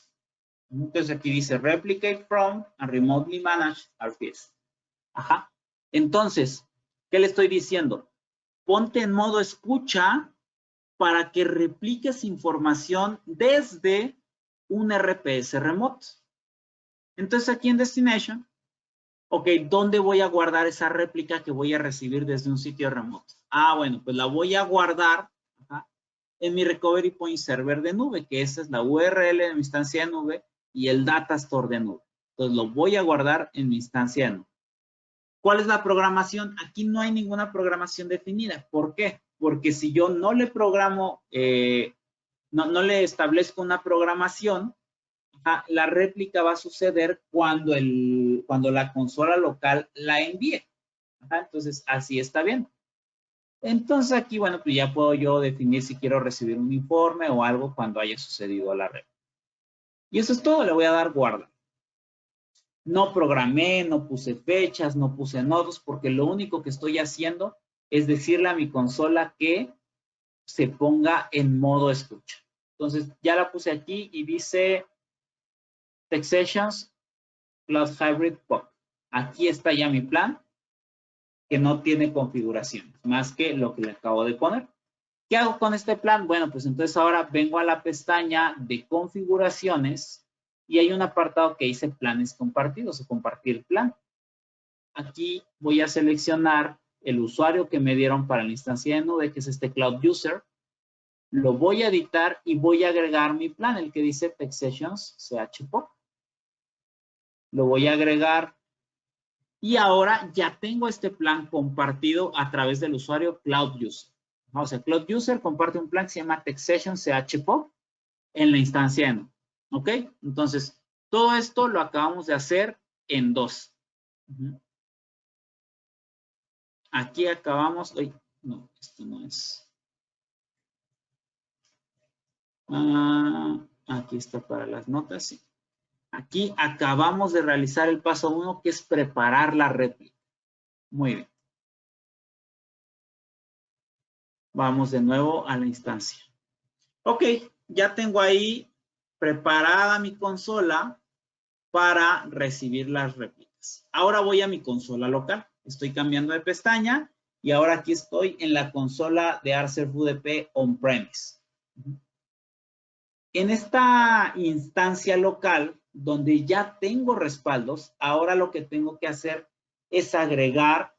Entonces aquí dice replicate from and remotely manage RPS. Ajá. Entonces, ¿qué le estoy diciendo? Ponte en modo escucha para que repliques información desde un RPS remoto. Entonces aquí en Destination, ok, ¿dónde voy a guardar esa réplica que voy a recibir desde un sitio remoto? Ah, bueno, pues la voy a guardar en mi Recovery Point Server de nube, que esa es la URL de mi instancia de nube y el Data Store de nube. Entonces lo voy a guardar en mi instancia de nube. ¿Cuál es la programación? Aquí no hay ninguna programación definida. ¿Por qué? Porque si yo no le programo, no le establezco una programación, la réplica va a suceder cuando la consola local la envíe. Entonces, así está bien. Entonces aquí, bueno, pues ya puedo yo definir si quiero recibir un informe o algo cuando haya sucedido la réplica. Y eso es todo, le voy a dar guarda. No programé, no puse fechas, no puse nodos, porque lo único que estoy haciendo es decirle a mi consola que se ponga en modo escucha. Entonces, ya la puse aquí y dice Tech Sessions Cloud Hybrid POC. Aquí está ya mi plan, que no tiene configuración, más que lo que le acabo de poner. ¿Qué hago con este plan? Bueno, pues entonces ahora vengo a la pestaña de configuraciones y hay un apartado que dice planes compartidos o compartir plan. Aquí voy a seleccionar el usuario que me dieron para la instancia de nube, que es este Cloud User. Lo voy a editar y voy a agregar mi plan, el que dice Tech Sessions CHPOC. Lo voy a agregar y ahora ya tengo este plan compartido a través del usuario Cloud User. O sea, Cloud User comparte un plan que se llama Tech Sessions CHPOC en la instancia de nube. ¿Ok? Entonces, todo esto lo acabamos de hacer en 2. Aquí acabamos, no, esto no es. Aquí está para las notas, sí. Aquí acabamos de realizar el paso 1, que es preparar la réplica. Muy bien. Vamos de nuevo a la instancia. Ok, ya tengo ahí preparada mi consola para recibir las réplicas. Ahora voy a mi consola local. Estoy cambiando de pestaña y ahora aquí estoy en la consola de Arce VDP on-premise. En esta instancia local, donde ya tengo respaldos, ahora lo que tengo que hacer es agregar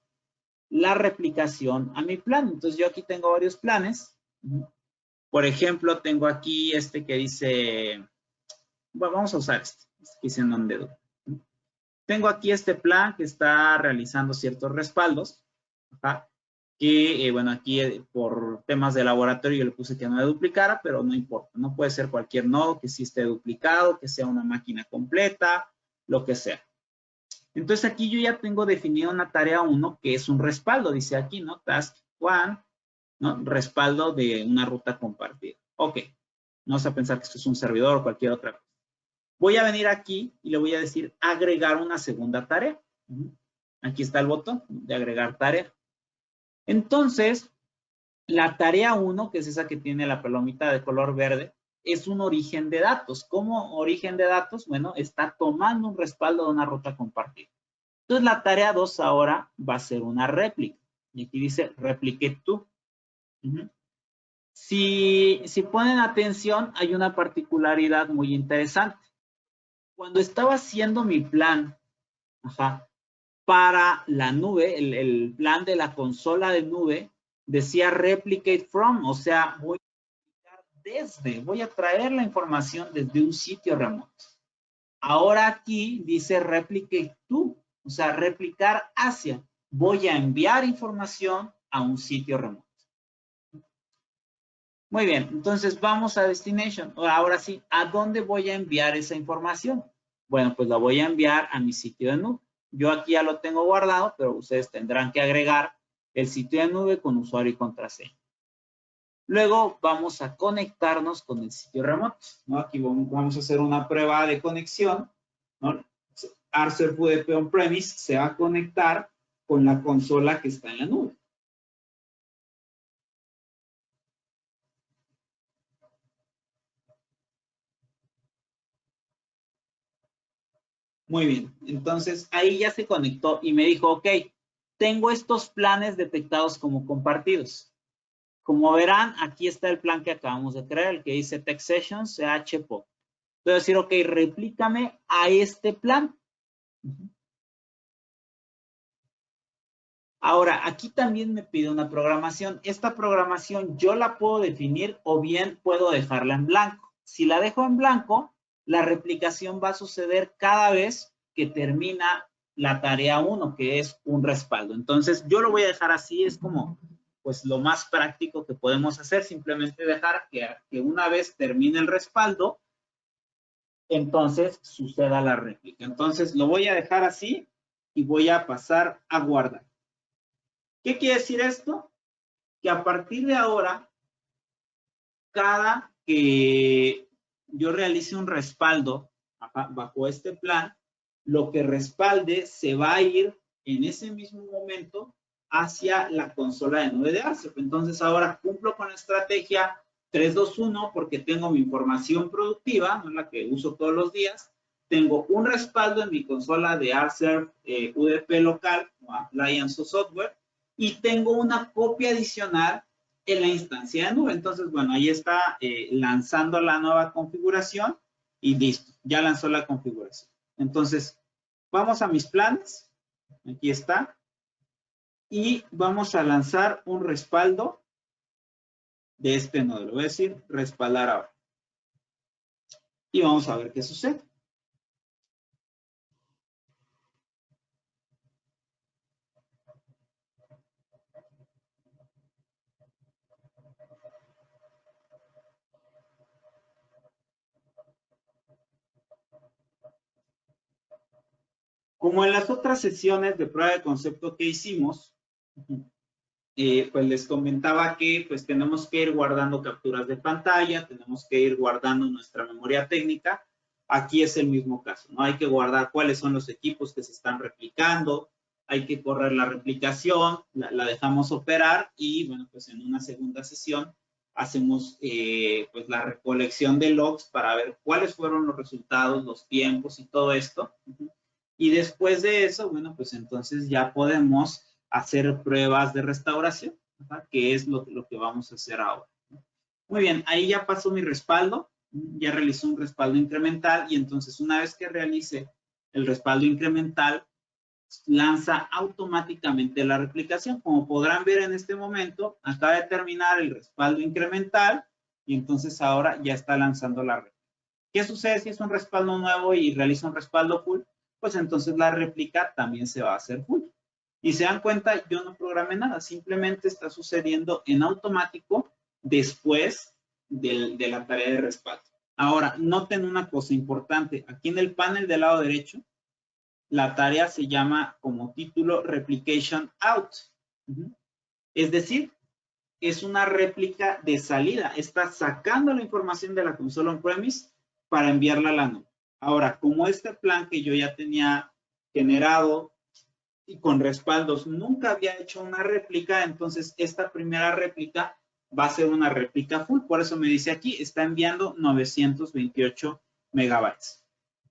la replicación a mi plan. Entonces, yo aquí tengo varios planes. Por ejemplo, tengo aquí este que dice, bueno, vamos a usar este que dice non-dedo. Tengo aquí este plan que está realizando ciertos respaldos, que, bueno, aquí por temas de laboratorio yo le puse que no me duplicara, pero no importa, no puede ser cualquier nodo que sí esté duplicado, que sea una máquina completa, lo que sea. Entonces aquí yo ya tengo definido una tarea 1 que es un respaldo, dice aquí, ¿no? Task 1, ¿no? Respaldo de una ruta compartida. Ok, no vas a pensar que esto es un servidor o cualquier otra cosa. Voy a venir aquí y le voy a decir agregar una segunda tarea. Aquí está el botón de agregar tarea. Entonces, la tarea 1, que es esa que tiene la palomita de color verde, es un origen de datos. ¿Cómo origen de datos? Bueno, está tomando un respaldo de una ruta compartida. Entonces, la tarea 2 ahora va a ser una réplica. Y aquí dice replicate to. Si ponen atención, hay una particularidad muy interesante. Cuando estaba haciendo mi plan para la nube, el plan de la consola de nube, decía replicate from, o sea, voy a traer la información desde un sitio remoto. Ahora aquí dice replicate to, o sea, replicar hacia. Voy a enviar información a un sitio remoto. Muy bien, entonces vamos a destination. Ahora sí, ¿a dónde voy a enviar esa información? Bueno, pues la voy a enviar a mi sitio de nube. Yo aquí ya lo tengo guardado, pero ustedes tendrán que agregar el sitio de nube con usuario y contraseña. Luego vamos a conectarnos con el sitio remoto, ¿no? Aquí vamos a hacer una prueba de conexión, ¿no? Arcserve UDP on-premise se va a conectar con la consola que está en la nube. Muy bien, entonces ahí ya se conectó y me dijo, ok, tengo estos planes detectados como compartidos. Como verán, aquí está el plan que acabamos de crear, el que dice Text Sessions chpop. Voy a decir, ok, replícame a este plan. Ahora, aquí también me pide una programación. Esta programación yo la puedo definir o bien puedo dejarla en blanco. Si la dejo en blanco, la replicación va a suceder cada vez que termina la tarea 1, que es un respaldo. Entonces, yo lo voy a dejar así, es como pues lo más práctico que podemos hacer, simplemente dejar que una vez termine el respaldo, entonces suceda la réplica. Entonces, lo voy a dejar así y voy a pasar a guardar. ¿Qué quiere decir esto? Que a partir de ahora, cada que yo realice un respaldo bajo este plan, lo que respalde se va a ir en ese mismo momento hacia la consola de nube de Arcserve. Entonces ahora cumplo con la estrategia 3-2-1 porque tengo mi información productiva, ¿no? La que uso todos los días. Tengo un respaldo en mi consola de Arcserve UDP local o Appliance o Software y tengo una copia adicional en la instancia de nube. Entonces, bueno, ahí está lanzando la nueva configuración y listo, ya lanzó la configuración. Entonces, vamos a mis planes, aquí está, y vamos a lanzar un respaldo de este nodo. Le voy a decir respaldar ahora. Y vamos a ver qué sucede. Como en las otras sesiones de prueba de concepto que hicimos, pues les comentaba que pues tenemos que ir guardando capturas de pantalla, tenemos que ir guardando nuestra memoria técnica. Aquí es el mismo caso, ¿no? Hay que guardar cuáles son los equipos que se están replicando, hay que correr la replicación, la dejamos operar y, bueno, pues en una segunda sesión hacemos pues la recolección de logs para ver cuáles fueron los resultados, los tiempos y todo esto. Y después de eso, bueno, pues entonces ya podemos hacer pruebas de restauración, ¿verdad? Que es lo que vamos a hacer ahora. Muy bien, ahí ya pasó mi respaldo, ya realizó un respaldo incremental y entonces una vez que realice el respaldo incremental, lanza automáticamente la replicación. Como podrán ver en este momento, acaba de terminar el respaldo incremental y entonces ahora ya está lanzando la réplica. ¿Qué sucede si es un respaldo nuevo y realiza un respaldo full? Pues entonces la réplica también se va a hacer full. Y se dan cuenta, yo no programé nada, simplemente está sucediendo en automático después de la tarea de respaldo. Ahora, noten una cosa importante. Aquí en el panel del lado derecho, la tarea se llama como título Replication Out. Es decir, es una réplica de salida. Está sacando la información de la consola on-premise para enviarla a la nube. Ahora, como este plan que yo ya tenía generado y con respaldos nunca había hecho una réplica, entonces esta primera réplica va a ser una réplica full. Por eso me dice aquí, está enviando 928 megabytes.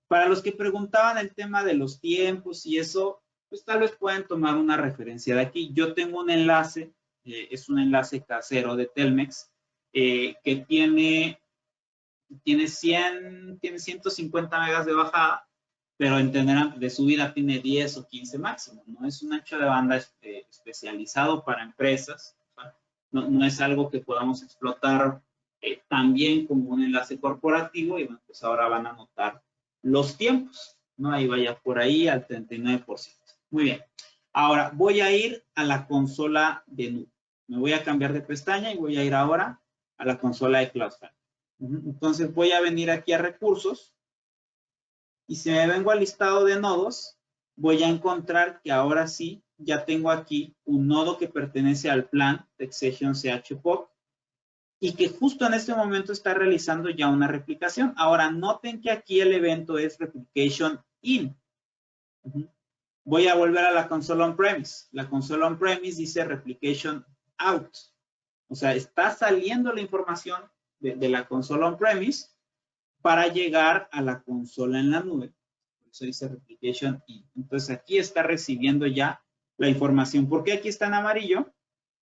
Para los que preguntaban el tema de los tiempos y eso, pues tal vez pueden tomar una referencia de aquí. Yo tengo un enlace, es un enlace casero de Telmex, que tiene 150 megas de bajada, pero entenderán, de subida tiene 10 o 15 máximo, ¿no? Es un ancho de banda especializado para empresas, no es algo que podamos explotar también como un enlace corporativo, y bueno, pues ahora van a notar los tiempos, ¿no? Ahí vaya por ahí al 39%. Muy bien. Ahora voy a ir a la consola de nube. Me voy a cambiar de pestaña y voy a ir ahora a la consola de CloudFront. Entonces voy a venir aquí a recursos y si me vengo al listado de nodos, voy a encontrar que ahora sí ya tengo aquí un nodo que pertenece al plan Texation CHPOC y que justo en este momento está realizando ya una replicación. Ahora noten que aquí el evento es Replication In. Voy a volver a la consola on-premise. La consola on-premise dice Replication Out. O sea, está saliendo la información de la consola on-premise para llegar a la consola en la nube. Por eso dice Replication In. Entonces aquí está recibiendo ya la información. ¿Por qué aquí está en amarillo?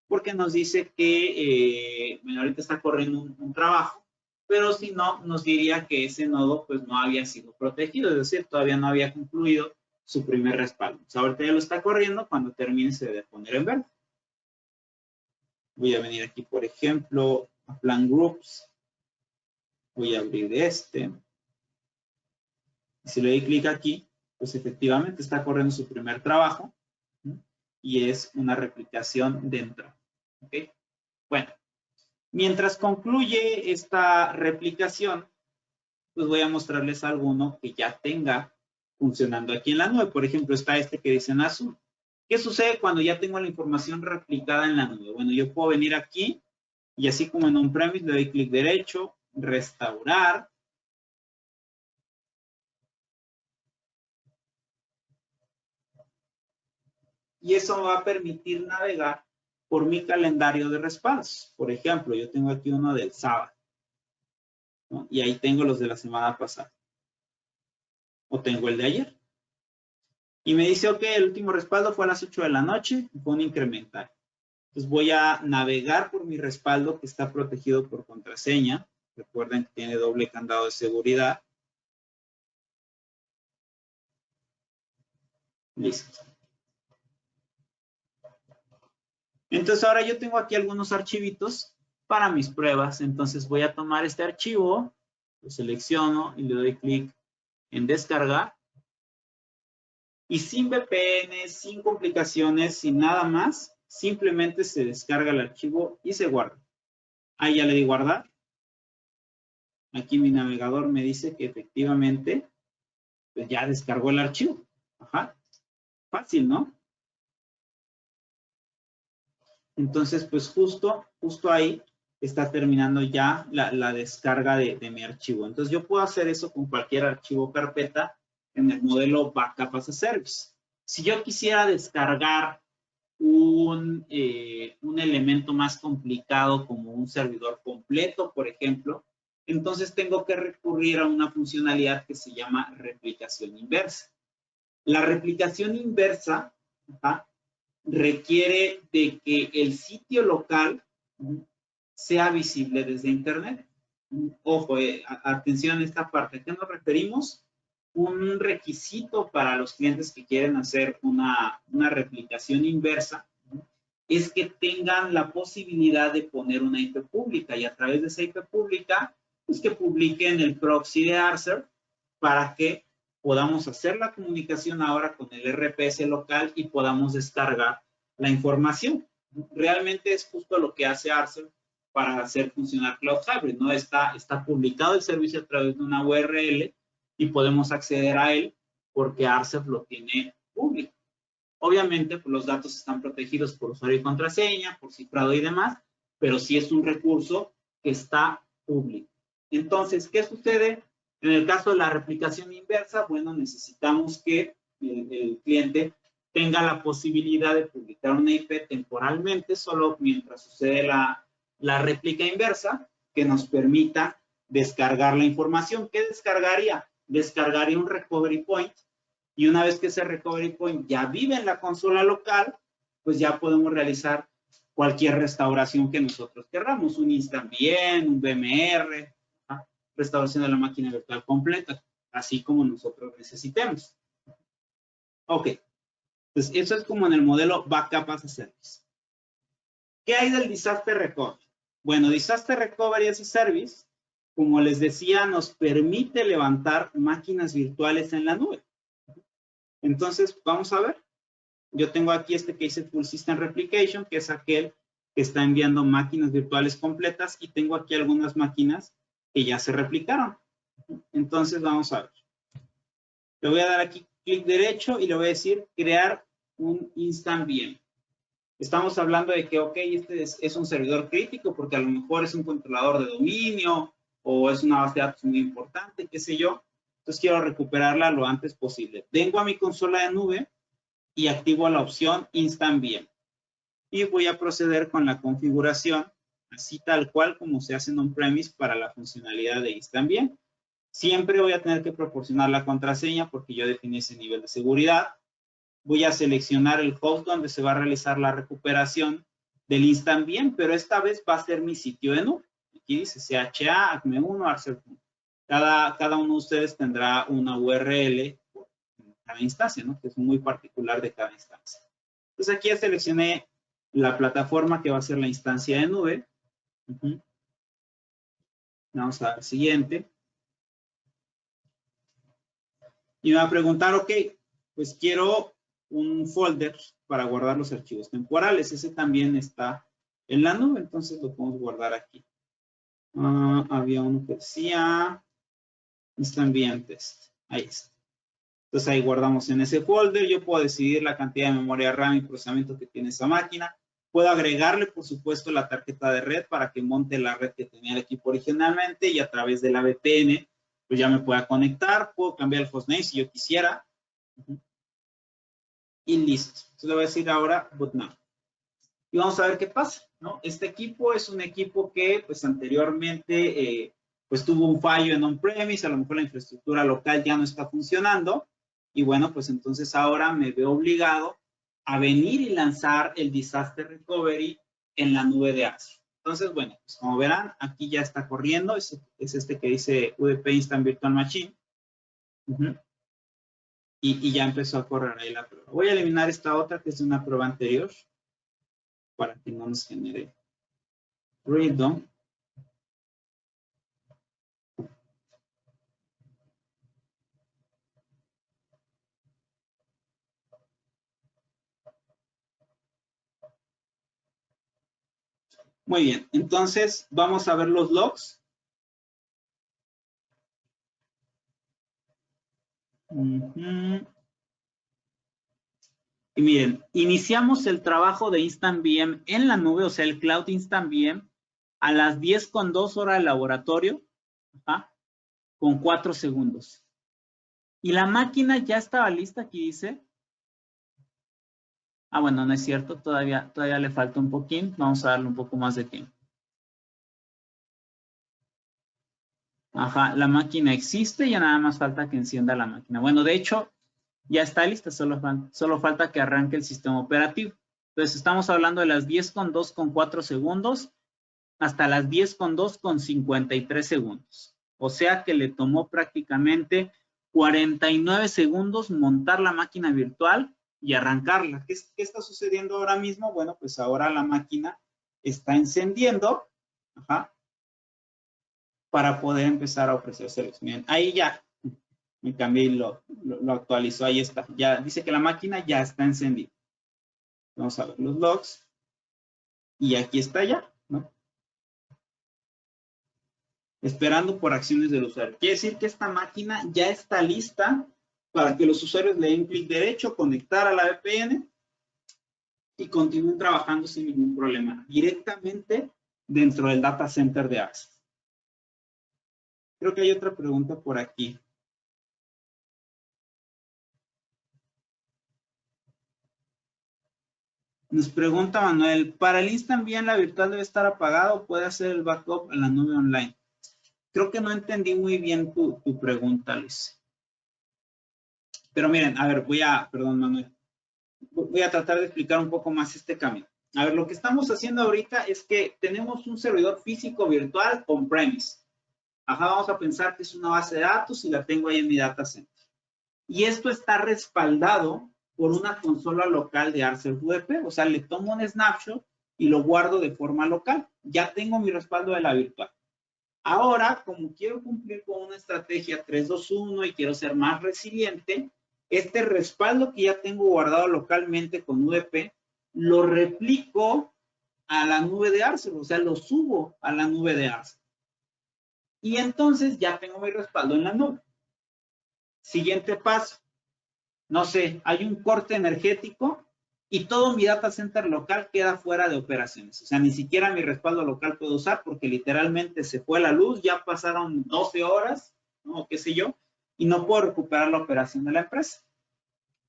Porque nos dice que bueno, ahorita está corriendo un trabajo, pero si no, nos diría que ese nodo pues no había sido protegido, es decir, todavía no había concluido su primer respaldo. O sea, ahorita ya lo está corriendo, cuando termine se debe poner en verde. Voy a venir aquí, por ejemplo, a Plan Groups. Voy a abrir este. Si le doy clic aquí, pues efectivamente está corriendo su primer trabajo, ¿sí? Y es una replicación dentro. ¿Okay? Bueno, mientras concluye esta replicación, pues voy a mostrarles alguno que ya tenga funcionando aquí en la nube. Por ejemplo, está este que dice en azul. ¿Qué sucede cuando ya tengo la información replicada en la nube? Bueno, yo puedo venir aquí y así como en on-premise le doy clic derecho, restaurar. Y eso me va a permitir navegar por mi calendario de respaldos. Por ejemplo, yo tengo aquí uno del sábado, ¿no? Y ahí tengo los de la semana pasada. O tengo el de ayer. Y me dice, ok, el último respaldo fue a las 8 de la noche, fue un incremental. Entonces voy a navegar por mi respaldo que está protegido por contraseña. Recuerden que tiene doble candado de seguridad. Listo. Entonces ahora yo tengo aquí algunos archivitos para mis pruebas. Entonces voy a tomar este archivo, lo selecciono y le doy clic en descargar. Y sin VPN, sin complicaciones, sin nada más, simplemente se descarga el archivo y se guarda. Ahí ya le di guardar. Aquí mi navegador me dice que efectivamente pues ya descargó el archivo. Ajá. Fácil, ¿no? Entonces, pues justo ahí está terminando ya la descarga de mi archivo. Entonces, yo puedo hacer eso con cualquier archivo carpeta en el modelo Backup as a Service. Si yo quisiera descargar un elemento más complicado como un servidor completo, por ejemplo, entonces tengo que recurrir a una funcionalidad que se llama replicación inversa. La replicación inversa, ¿ajá?, requiere de que el sitio local sea visible desde Internet. Ojo, atención a esta parte. ¿A qué nos referimos? Un requisito para los clientes que quieren hacer una replicación inversa es que tengan la posibilidad de poner una IP pública y a través de esa IP pública, pues que publiquen el proxy de Arcer para que podamos hacer la comunicación ahora con el RPS local y podamos descargar la información. Realmente es justo lo que hace Arcel para hacer funcionar Cloud Hybrid, ¿no? Está publicado el servicio a través de una URL y podemos acceder a él porque Arcel lo tiene público. Obviamente, pues, los datos están protegidos por usuario y contraseña, por cifrado y demás, pero sí es un recurso que está público. Entonces, ¿qué sucede? En el caso de la replicación inversa, bueno, necesitamos que el cliente tenga la posibilidad de publicar una IP temporalmente, solo mientras sucede la réplica inversa, que nos permita descargar la información. ¿Qué descargaría? Descargaría un recovery point, y una vez que ese recovery point ya vive en la consola local, pues ya podemos realizar cualquier restauración que nosotros querramos, un Instant VM, un VMR, ¿no? Restauración de la máquina virtual completa, así como nosotros necesitemos. Ok, entonces eso es como en el modelo Backup as a Service. ¿Qué hay del Disaster Recovery? Bueno, Disaster Recovery as a Service, como les decía, nos permite levantar máquinas virtuales en la nube. Entonces, vamos a ver. Yo tengo aquí este que dice Full System Replication, que es aquel que está enviando máquinas virtuales completas, y tengo aquí algunas máquinas que ya se replicaron. Entonces, vamos a ver. Le voy a dar aquí clic derecho y le voy a decir crear un Instant VM. Estamos hablando de que, ok, este es un servidor crítico porque a lo mejor es un controlador de dominio o es una base de datos muy importante, qué sé yo. Entonces, quiero recuperarla lo antes posible. Vengo a mi consola de nube y activo la opción Instant VM. Y voy a proceder con la configuración, así tal cual como se hace en on-premise para la funcionalidad de Instant VM. Siempre voy a tener que proporcionar la contraseña porque yo definí ese nivel de seguridad. Voy a seleccionar el host donde se va a realizar la recuperación del Instant VM, pero esta vez va a ser mi sitio de nube. Aquí dice CHA, ACME1, Arcel. Cada uno de ustedes tendrá una URL cada instancia, ¿no? Que es muy particular de cada instancia. Entonces aquí ya seleccioné la plataforma que va a ser la instancia de nube. Vamos a dar siguiente. Y me va a preguntar, ok, pues quiero un folder para guardar los archivos temporales. Ese también está en la nube, entonces lo podemos guardar aquí. Había uno que decía Instant VM Test. Ahí está. Entonces ahí guardamos en ese folder. Yo puedo decidir la cantidad de memoria RAM y procesamiento que tiene esa máquina. Puedo agregarle, por supuesto, la tarjeta de red para que monte la red que tenía el equipo originalmente y a través de la VPN, pues ya me pueda conectar. Puedo cambiar el hostname si yo quisiera. Y listo. Entonces le voy a decir ahora boot now. Y vamos a ver qué pasa, ¿no? Este equipo es un equipo que, pues, anteriormente, pues, tuvo un fallo en on-premise. A lo mejor la infraestructura local ya no está funcionando. Y bueno, pues entonces ahora me veo obligado a venir y lanzar el Disaster Recovery en la nube de Azure. Entonces, bueno, pues como verán, aquí ya está corriendo. Es este que dice UDP Instant Virtual Machine. Y ya empezó a correr ahí la prueba. Voy a eliminar esta otra que es de una prueba anterior para que no nos genere ruido. Muy bien, entonces vamos a ver los logs. Y miren, iniciamos el trabajo de Instant VM en la nube, o sea, el Cloud Instant VM, a las 10:02 hora de laboratorio, con 4 segundos. Y la máquina ya estaba lista, aquí dice. Bueno, no es cierto, todavía le falta un poquín. Vamos a darle un poco más de tiempo. La máquina existe, ya nada más falta que encienda la máquina. Bueno, de hecho, ya está lista, solo falta que arranque el sistema operativo. Entonces, estamos hablando de las 10:02 con 4 segundos hasta las 10:02 con 53 segundos. O sea que le tomó prácticamente 49 segundos montar la máquina virtual y arrancarla. ¿Qué está sucediendo ahora mismo? Bueno, pues ahora la máquina está encendiendo, para poder empezar a ofrecer servicios. Ahí ya Me cambié y lo actualizó. Ahí está. Ya dice que la máquina ya está encendida. Vamos a ver los logs. Y aquí está ya, ¿no? Esperando por acciones del usuario. Quiere decir que esta máquina ya está lista para que los usuarios le den clic derecho, conectar a la VPN y continúen trabajando sin ningún problema, directamente dentro del data center de Access. Creo que hay otra pregunta por aquí. Nos pregunta Manuel, ¿para el Instant VM la virtual debe estar apagada o puede hacer el backup en la nube online? Creo que no entendí muy bien tu pregunta, Luis. Pero miren, a ver, perdón, Manuel. Voy a tratar de explicar un poco más este camino. A ver, lo que estamos haciendo ahorita es que tenemos un servidor físico virtual on-premise. Ajá, vamos a pensar que es una base de datos y la tengo ahí en mi data center. Y esto está respaldado por una consola local de Arcer VP, o sea, le tomo un snapshot y lo guardo de forma local. Ya tengo mi respaldo de la virtual. Ahora, como quiero cumplir con una estrategia 3-2-1 y quiero ser más resiliente, este respaldo que ya tengo guardado localmente con VP, lo replico a la nube de Arcer, o sea, lo subo a la nube de Arcer. Y entonces ya tengo mi respaldo en la nube. Siguiente paso. No sé, hay un corte energético y todo mi data center local queda fuera de operaciones. O sea, ni siquiera mi respaldo local puedo usar porque literalmente se fue la luz, ya pasaron 12 horas, ¿no? Qué sé yo, y no puedo recuperar la operación de la empresa.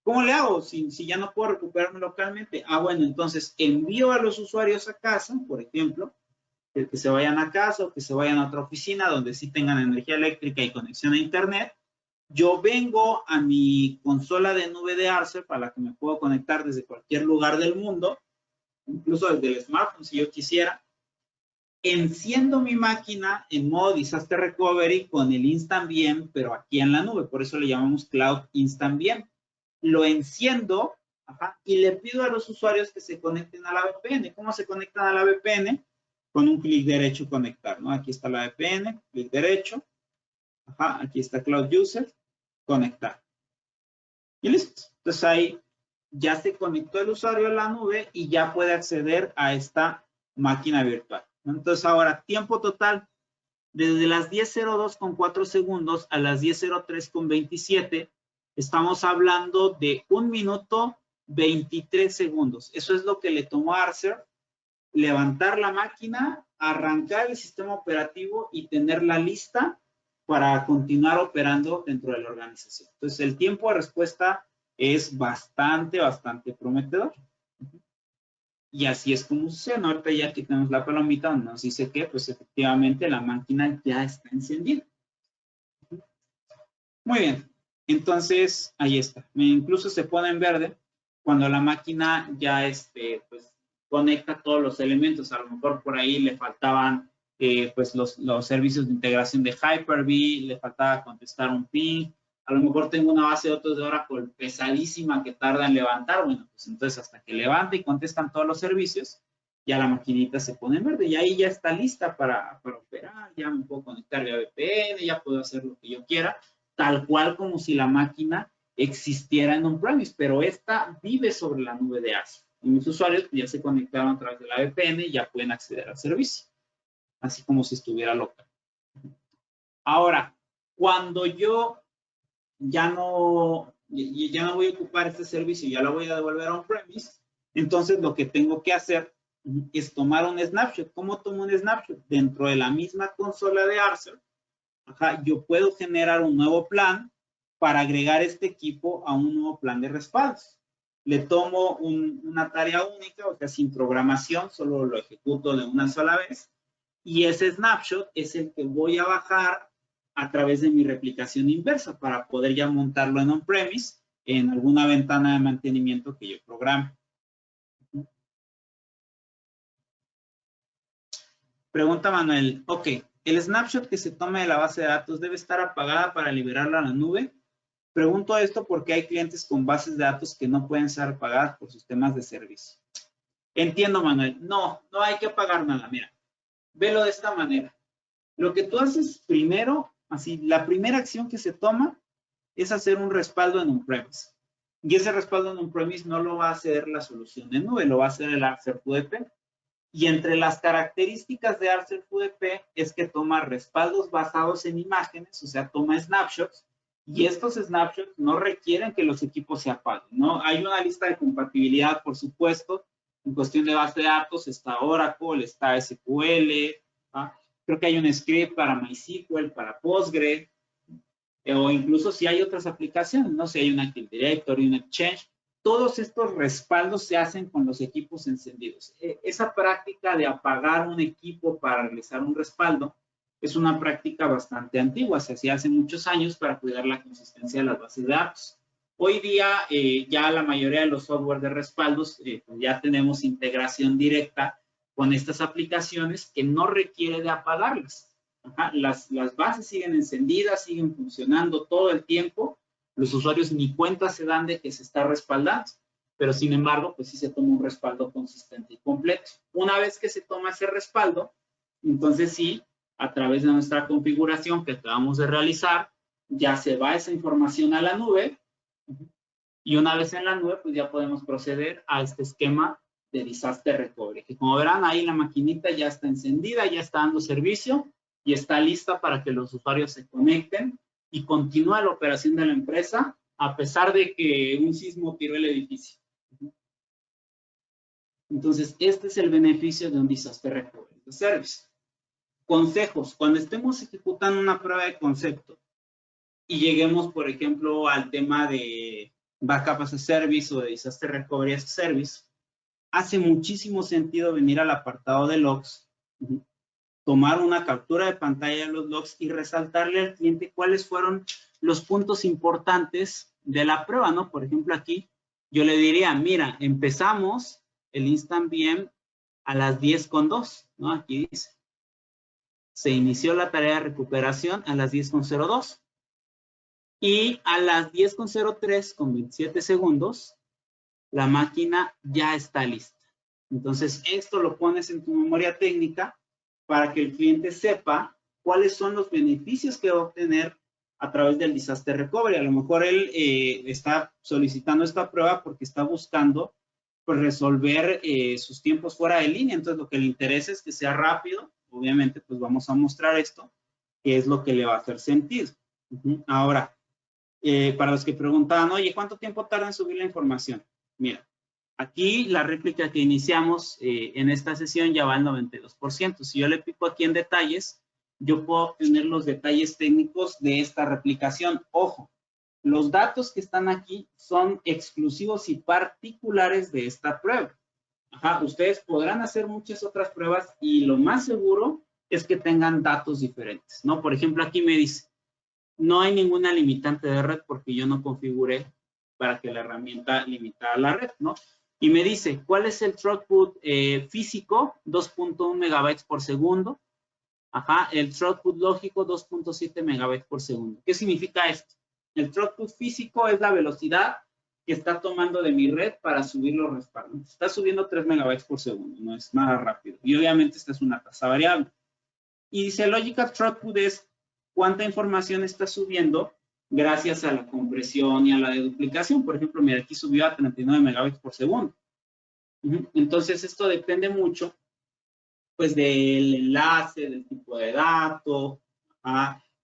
¿Cómo le hago si ya no puedo recuperarme localmente? Bueno, entonces envío a los usuarios a casa, por ejemplo, que se vayan a casa o que se vayan a otra oficina donde sí tengan energía eléctrica y conexión a internet. Yo vengo a mi consola de nube de Arcer para la que me puedo conectar desde cualquier lugar del mundo, incluso desde el smartphone si yo quisiera. Enciendo mi máquina en modo Disaster Recovery con el Instant VM, pero aquí en la nube, por eso le llamamos Cloud Instant VM. Lo enciendo y le pido a los usuarios que se conecten a la VPN. ¿Cómo se conectan a la VPN? Con un clic derecho conectar, ¿no? Aquí está la VPN, clic derecho. Aquí está Cloud User, conectar. Y listo. Entonces ahí ya se conectó el usuario a la nube y ya puede acceder a esta máquina virtual. Entonces ahora, tiempo total, desde las 10:02 con 4 segundos a las 10:03 con 27, estamos hablando de 1 minuto 23 segundos. Eso es lo que le tomó a Arcer levantar la máquina, arrancar el sistema operativo y tenerla lista para continuar operando dentro de la organización. Entonces, el tiempo de respuesta es bastante prometedor. Y así es como sucede. Ahorita ya aquí tenemos la palomita donde nos dice que, pues, efectivamente, la máquina ya está encendida. Muy bien. Entonces, ahí está. Incluso se pone en verde cuando la máquina ya, pues, conecta todos los elementos. A lo mejor por ahí le faltaban pues los servicios de integración de Hyper-V, le faltaba contestar un ping, a lo mejor tengo una base de datos de Oracle pesadísima que tarda en levantar, bueno, pues entonces hasta que levante y contestan todos los servicios, ya la maquinita se pone en verde y ahí ya está lista para operar, ya me puedo conectar vía VPN, ya puedo hacer lo que yo quiera, tal cual como si la máquina existiera en on-premise, pero esta vive sobre la nube de Azure. Y mis usuarios ya se conectaron a través de la VPN y ya pueden acceder al servicio, así como si estuviera local. Ahora, cuando yo ya no voy a ocupar este servicio, ya lo voy a devolver a on-premise, entonces lo que tengo que hacer es tomar un snapshot. ¿Cómo tomo un snapshot? Dentro de la misma consola de Arcer, yo puedo generar un nuevo plan para agregar este equipo a un nuevo plan de respaldos. Le tomo una tarea única, o sea, sin programación, solo lo ejecuto de una sola vez. Y ese snapshot es el que voy a bajar a través de mi replicación inversa para poder ya montarlo en on-premise en alguna ventana de mantenimiento que yo programe. Pregunta Manuel, ok, ¿el snapshot que se tome de la base de datos debe estar apagada para liberarla a la nube? Pregunto esto porque hay clientes con bases de datos que no pueden ser apagadas por sus temas de servicio. Entiendo, Manuel. No hay que apagar nada. Mira, velo de esta manera. Lo que tú haces primero, así, la primera acción que se toma es hacer un respaldo en on-premise. Y ese respaldo en on-premise no lo va a hacer la solución de nube, lo va a hacer el ArcServe-UDP. Y entre las características de ArcServe-UDP es que toma respaldos basados en imágenes, o sea, toma snapshots, y estos snapshots no requieren que los equipos se apaguen, ¿no? Hay una lista de compatibilidad, por supuesto. En cuestión de base de datos está Oracle, está SQL, ¿ah? Creo que hay un script para MySQL, para Postgre, o incluso si hay otras aplicaciones, no sé, si hay un Active Directory, un Exchange. Todos estos respaldos se hacen con los equipos encendidos. Esa práctica de apagar un equipo para realizar un respaldo es una práctica bastante antigua, se hacía hace muchos años para cuidar la consistencia de las bases de datos. Hoy día ya la mayoría de los software de respaldos pues ya tenemos integración directa con estas aplicaciones que no requiere de apagarlas. Ajá, las bases siguen encendidas, siguen funcionando todo el tiempo. Los usuarios ni cuenta se dan de que se está respaldando, pero sin embargo, pues sí se toma un respaldo consistente y completo. Una vez que se toma ese respaldo, entonces sí, a través de nuestra configuración que acabamos de realizar, ya se va esa información a la nube, y una vez en la nube, pues ya podemos proceder a este esquema de Disaster Recovery, que como verán, ahí la maquinita ya está encendida, ya está dando servicio y está lista para que los usuarios se conecten y continúe la operación de la empresa a pesar de que un sismo tiró el edificio. Entonces, este es el beneficio de un Disaster Recovery Service. Consejos. Cuando estemos ejecutando una prueba de concepto y lleguemos, por ejemplo, al tema de Backup as a Service o de Disaster Recovery as a Service, hace muchísimo sentido venir al apartado de logs, tomar una captura de pantalla de los logs y resaltarle al cliente cuáles fueron los puntos importantes de la prueba, ¿no? Por ejemplo, aquí yo le diría, mira, empezamos el Instant VM a las 10:02, ¿no? Aquí dice. Se inició la tarea de recuperación a las 10:02. Y a las 10:03 con 27 segundos, la máquina ya está lista. Entonces, esto lo pones en tu memoria técnica para que el cliente sepa cuáles son los beneficios que va a obtener a través del Disaster Recovery. A lo mejor él está solicitando esta prueba porque está buscando pues, resolver sus tiempos fuera de línea. Entonces, lo que le interesa es que sea rápido. Obviamente, pues vamos a mostrar esto, que es lo que le va a hacer sentido. Ahora, para los que preguntaban, oye, ¿cuánto tiempo tarda en subir la información? Mira, aquí la réplica que iniciamos en esta sesión ya va al 92%. Si yo le pico aquí en detalles, yo puedo obtener los detalles técnicos de esta replicación. Ojo, los datos que están aquí son exclusivos y particulares de esta prueba. Ajá, ustedes podrán hacer muchas otras pruebas y lo más seguro es que tengan datos diferentes, ¿no? Por ejemplo, aquí me dice, no hay ninguna limitante de red porque yo no configuré para que la herramienta limitara la red, ¿no? Y me dice, ¿cuál es el throughput físico? 2.1 megabytes por segundo. Ajá, el throughput lógico, 2.7 megabytes por segundo. ¿Qué significa esto? El throughput físico es la velocidad que está tomando de mi red para subir los respaldos. Está subiendo 3 megabytes por segundo, no es nada rápido. Y obviamente esta es una tasa variable. Y dice, logical throughput es cuánta información está subiendo gracias a la compresión y a la deduplicación. Por ejemplo, mira, aquí subió a 39 megabytes por segundo. Entonces, esto depende mucho, pues, del enlace, del tipo de dato,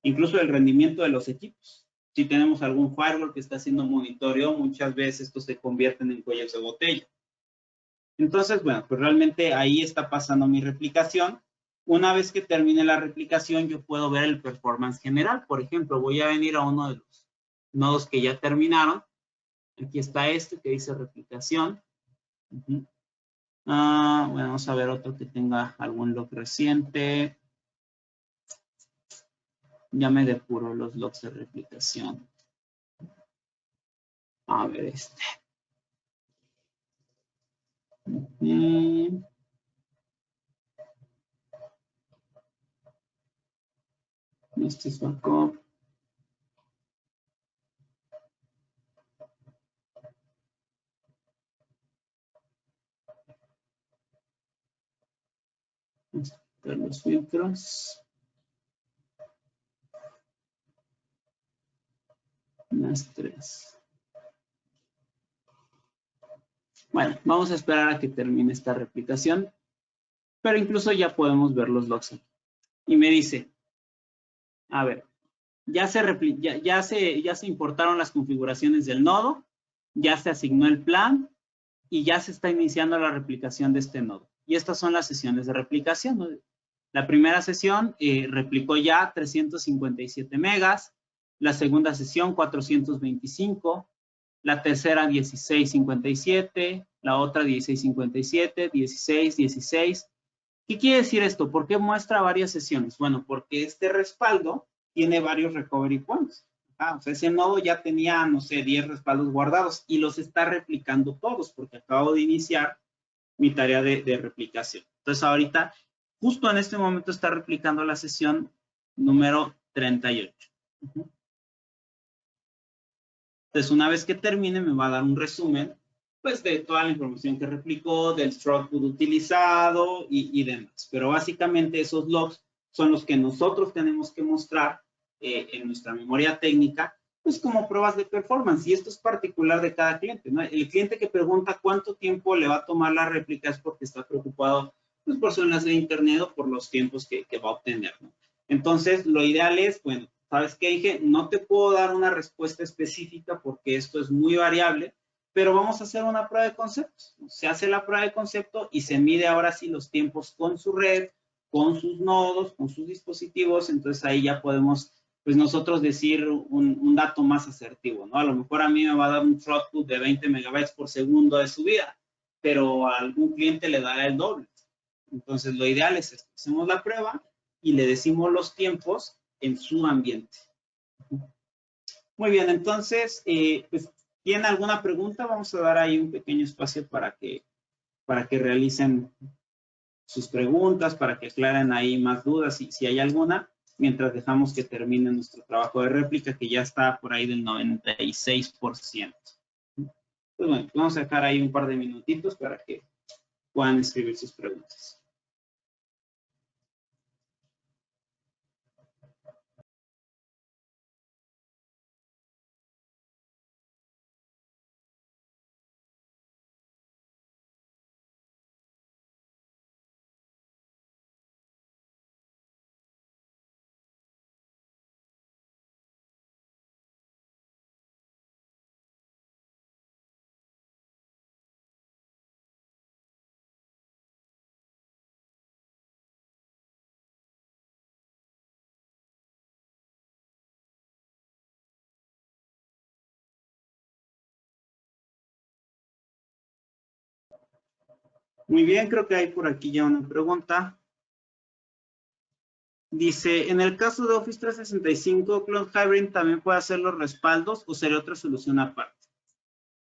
incluso del rendimiento de los equipos. Si tenemos algún firewall que está haciendo monitoreo, muchas veces estos se convierten en cuellos de botella. Entonces, bueno, pues realmente ahí está pasando mi replicación. Una vez que termine la replicación, yo puedo ver el performance general. Por ejemplo, voy a venir a uno de los nodos que ya terminaron. Aquí está este que dice replicación. Bueno, vamos a ver otro que tenga algún log reciente. Ya me depuro los logs de replicación. A ver este. Este es backup. Vamos a quitar los filtros. más 3. Bueno, vamos a esperar a que termine esta replicación, pero incluso ya podemos ver los logs aquí. Y me dice, a ver, ya se importaron las configuraciones del nodo, ya se asignó el plan y ya se está iniciando la replicación de este nodo. Y estas son las sesiones de replicación, ¿no? La primera sesión replicó ya 357 megas, la segunda sesión 425, la tercera 1657, la otra 1657, 16, 16. ¿Qué quiere decir esto? ¿Por qué muestra varias sesiones? Bueno, porque este respaldo tiene varios recovery points. O sea, ese nodo ya tenía, no sé, 10 respaldos guardados y los está replicando todos porque acabo de iniciar mi tarea de replicación. Entonces, ahorita, justo en este momento está replicando la sesión número 38. Entonces, una vez que termine, me va a dar un resumen, pues, de toda la información que replicó, del throughput utilizado y demás. Pero básicamente esos logs son los que nosotros tenemos que mostrar en nuestra memoria técnica, pues como pruebas de performance. Y esto es particular de cada cliente, ¿no? El cliente que pregunta cuánto tiempo le va a tomar la réplica es porque está preocupado, pues, por su enlace de internet o por los tiempos que va a obtener, ¿no? Entonces, lo ideal es, bueno, ¿sabes qué dije? No te puedo dar una respuesta específica porque esto es muy variable, pero vamos a hacer una prueba de conceptos. Se hace la prueba de concepto y se mide ahora sí los tiempos con su red, con sus nodos, con sus dispositivos. Entonces, ahí ya podemos, pues, nosotros decir un dato más asertivo, ¿no? A lo mejor a mí me va a dar un throughput de 20 megabytes por segundo de subida, pero a algún cliente le dará el doble. Entonces, lo ideal es esto. Hacemos la prueba y le decimos los tiempos en su ambiente. Muy bien, entonces, pues, ¿tienen alguna pregunta? Vamos a dar ahí un pequeño espacio para que realicen sus preguntas, para que aclaren ahí más dudas, si hay alguna, mientras dejamos que termine nuestro trabajo de réplica, que ya está por ahí del 96%. Pues bueno, vamos a dejar ahí un par de minutitos para que puedan escribir sus preguntas. Muy bien, creo que hay por aquí ya una pregunta. Dice, en el caso de Office 365, Cloud Hybrid también puede hacer los respaldos o sería otra solución aparte.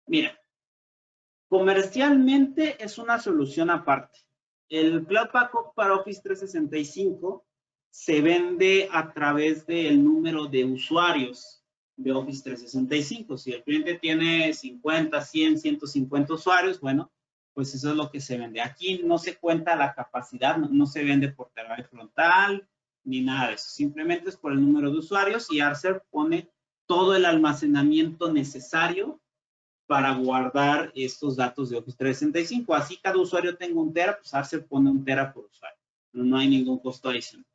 Mira, comercialmente es una solución aparte. El Cloud Backup para Office 365 se vende a través del número de usuarios de Office 365. Si el cliente tiene 50, 100, 150 usuarios, bueno, pues eso es lo que se vende. Aquí no se cuenta la capacidad, no se vende por terabyte frontal, ni nada de eso. Simplemente es por el número de usuarios y Arcer pone todo el almacenamiento necesario para guardar estos datos de Office 365. Así cada usuario tenga 1 tera, pues Arcer pone 1 tera por usuario. No hay ningún costo adicional.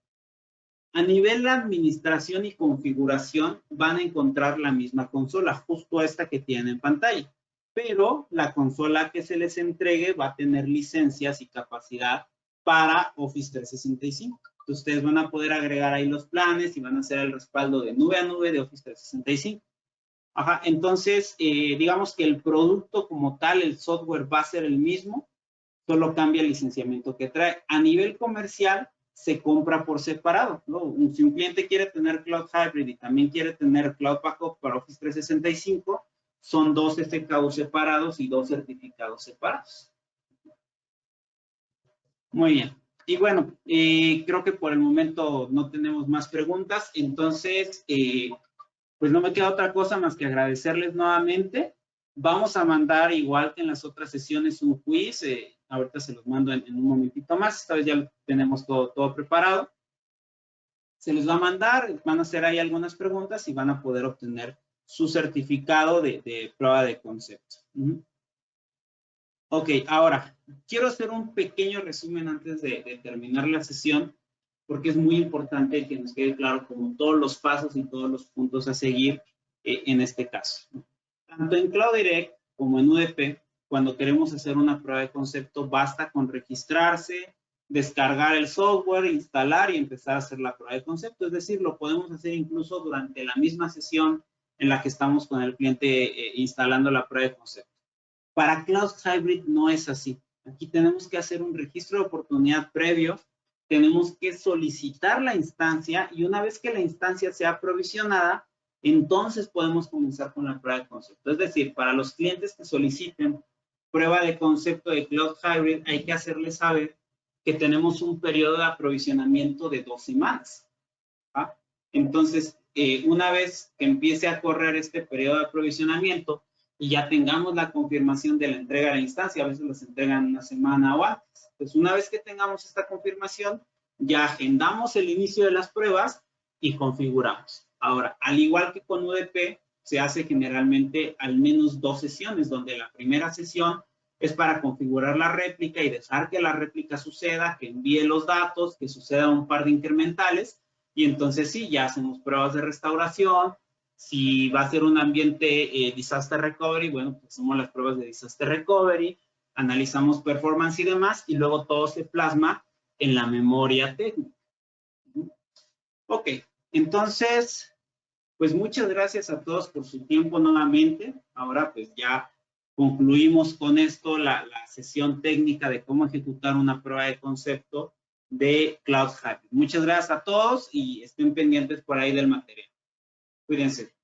A nivel de administración y configuración van a encontrar la misma consola, justo esta que tienen en pantalla. Pero la consola que se les entregue va a tener licencias y capacidad para Office 365. Entonces, ustedes van a poder agregar ahí los planes y van a hacer el respaldo de nube a nube de Office 365. Ajá, entonces, digamos que el producto como tal, el software va a ser el mismo, solo cambia el licenciamiento que trae. A nivel comercial, se compra por separado, ¿no? Si un cliente quiere tener Cloud Hybrid y también quiere tener Cloud Backup para Office 365, son 2 SKUs separados y 2 certificados separados. Muy bien. Y bueno, creo que por el momento no tenemos más preguntas, entonces, pues no me queda otra cosa más que agradecerles nuevamente. Vamos a mandar, igual que en las otras sesiones, un quiz. Ahorita se los mando en un momentito más. Esta vez ya tenemos todo preparado. Se les va a mandar, van a hacer ahí algunas preguntas y van a poder obtener su certificado de prueba de concepto. Ok, ahora, quiero hacer un pequeño resumen antes de terminar la sesión, porque es muy importante que nos quede claro como todos los pasos y todos los puntos a seguir en este caso. Tanto en Cloud Direct como en UDP, cuando queremos hacer una prueba de concepto, basta con registrarse, descargar el software, instalar y empezar a hacer la prueba de concepto. Es decir, lo podemos hacer incluso durante la misma sesión en la que estamos con el cliente instalando la prueba de concepto. Para Cloud Hybrid no es así. Aquí tenemos que hacer un registro de oportunidad previo, tenemos que solicitar la instancia y una vez que la instancia sea aprovisionada, entonces podemos comenzar con la prueba de concepto. Es decir, para los clientes que soliciten prueba de concepto de Cloud Hybrid, hay que hacerles saber que tenemos un periodo de aprovisionamiento de 2 semanas. ¿Ah? Entonces, una vez que empiece a correr este periodo de aprovisionamiento y ya tengamos la confirmación de la entrega de la instancia, a veces las entregan una semana o antes. Entonces, una vez que tengamos esta confirmación, ya agendamos el inicio de las pruebas y configuramos. Ahora, al igual que con UDP, se hace generalmente al menos 2 sesiones, donde la primera sesión es para configurar la réplica y dejar que la réplica suceda, que envíe los datos, que suceda un par de incrementales, y entonces sí, ya hacemos pruebas de restauración. Si va a ser un ambiente Disaster Recovery, bueno, pues hacemos las pruebas de Disaster Recovery, analizamos performance y demás, y luego todo se plasma en la memoria técnica. Ok, entonces, pues muchas gracias a todos por su tiempo nuevamente. Ahora pues ya concluimos con esto la sesión técnica de cómo ejecutar una prueba de concepto de Cloud Hybrid. Muchas gracias a todos y estén pendientes por ahí del material. Cuídense.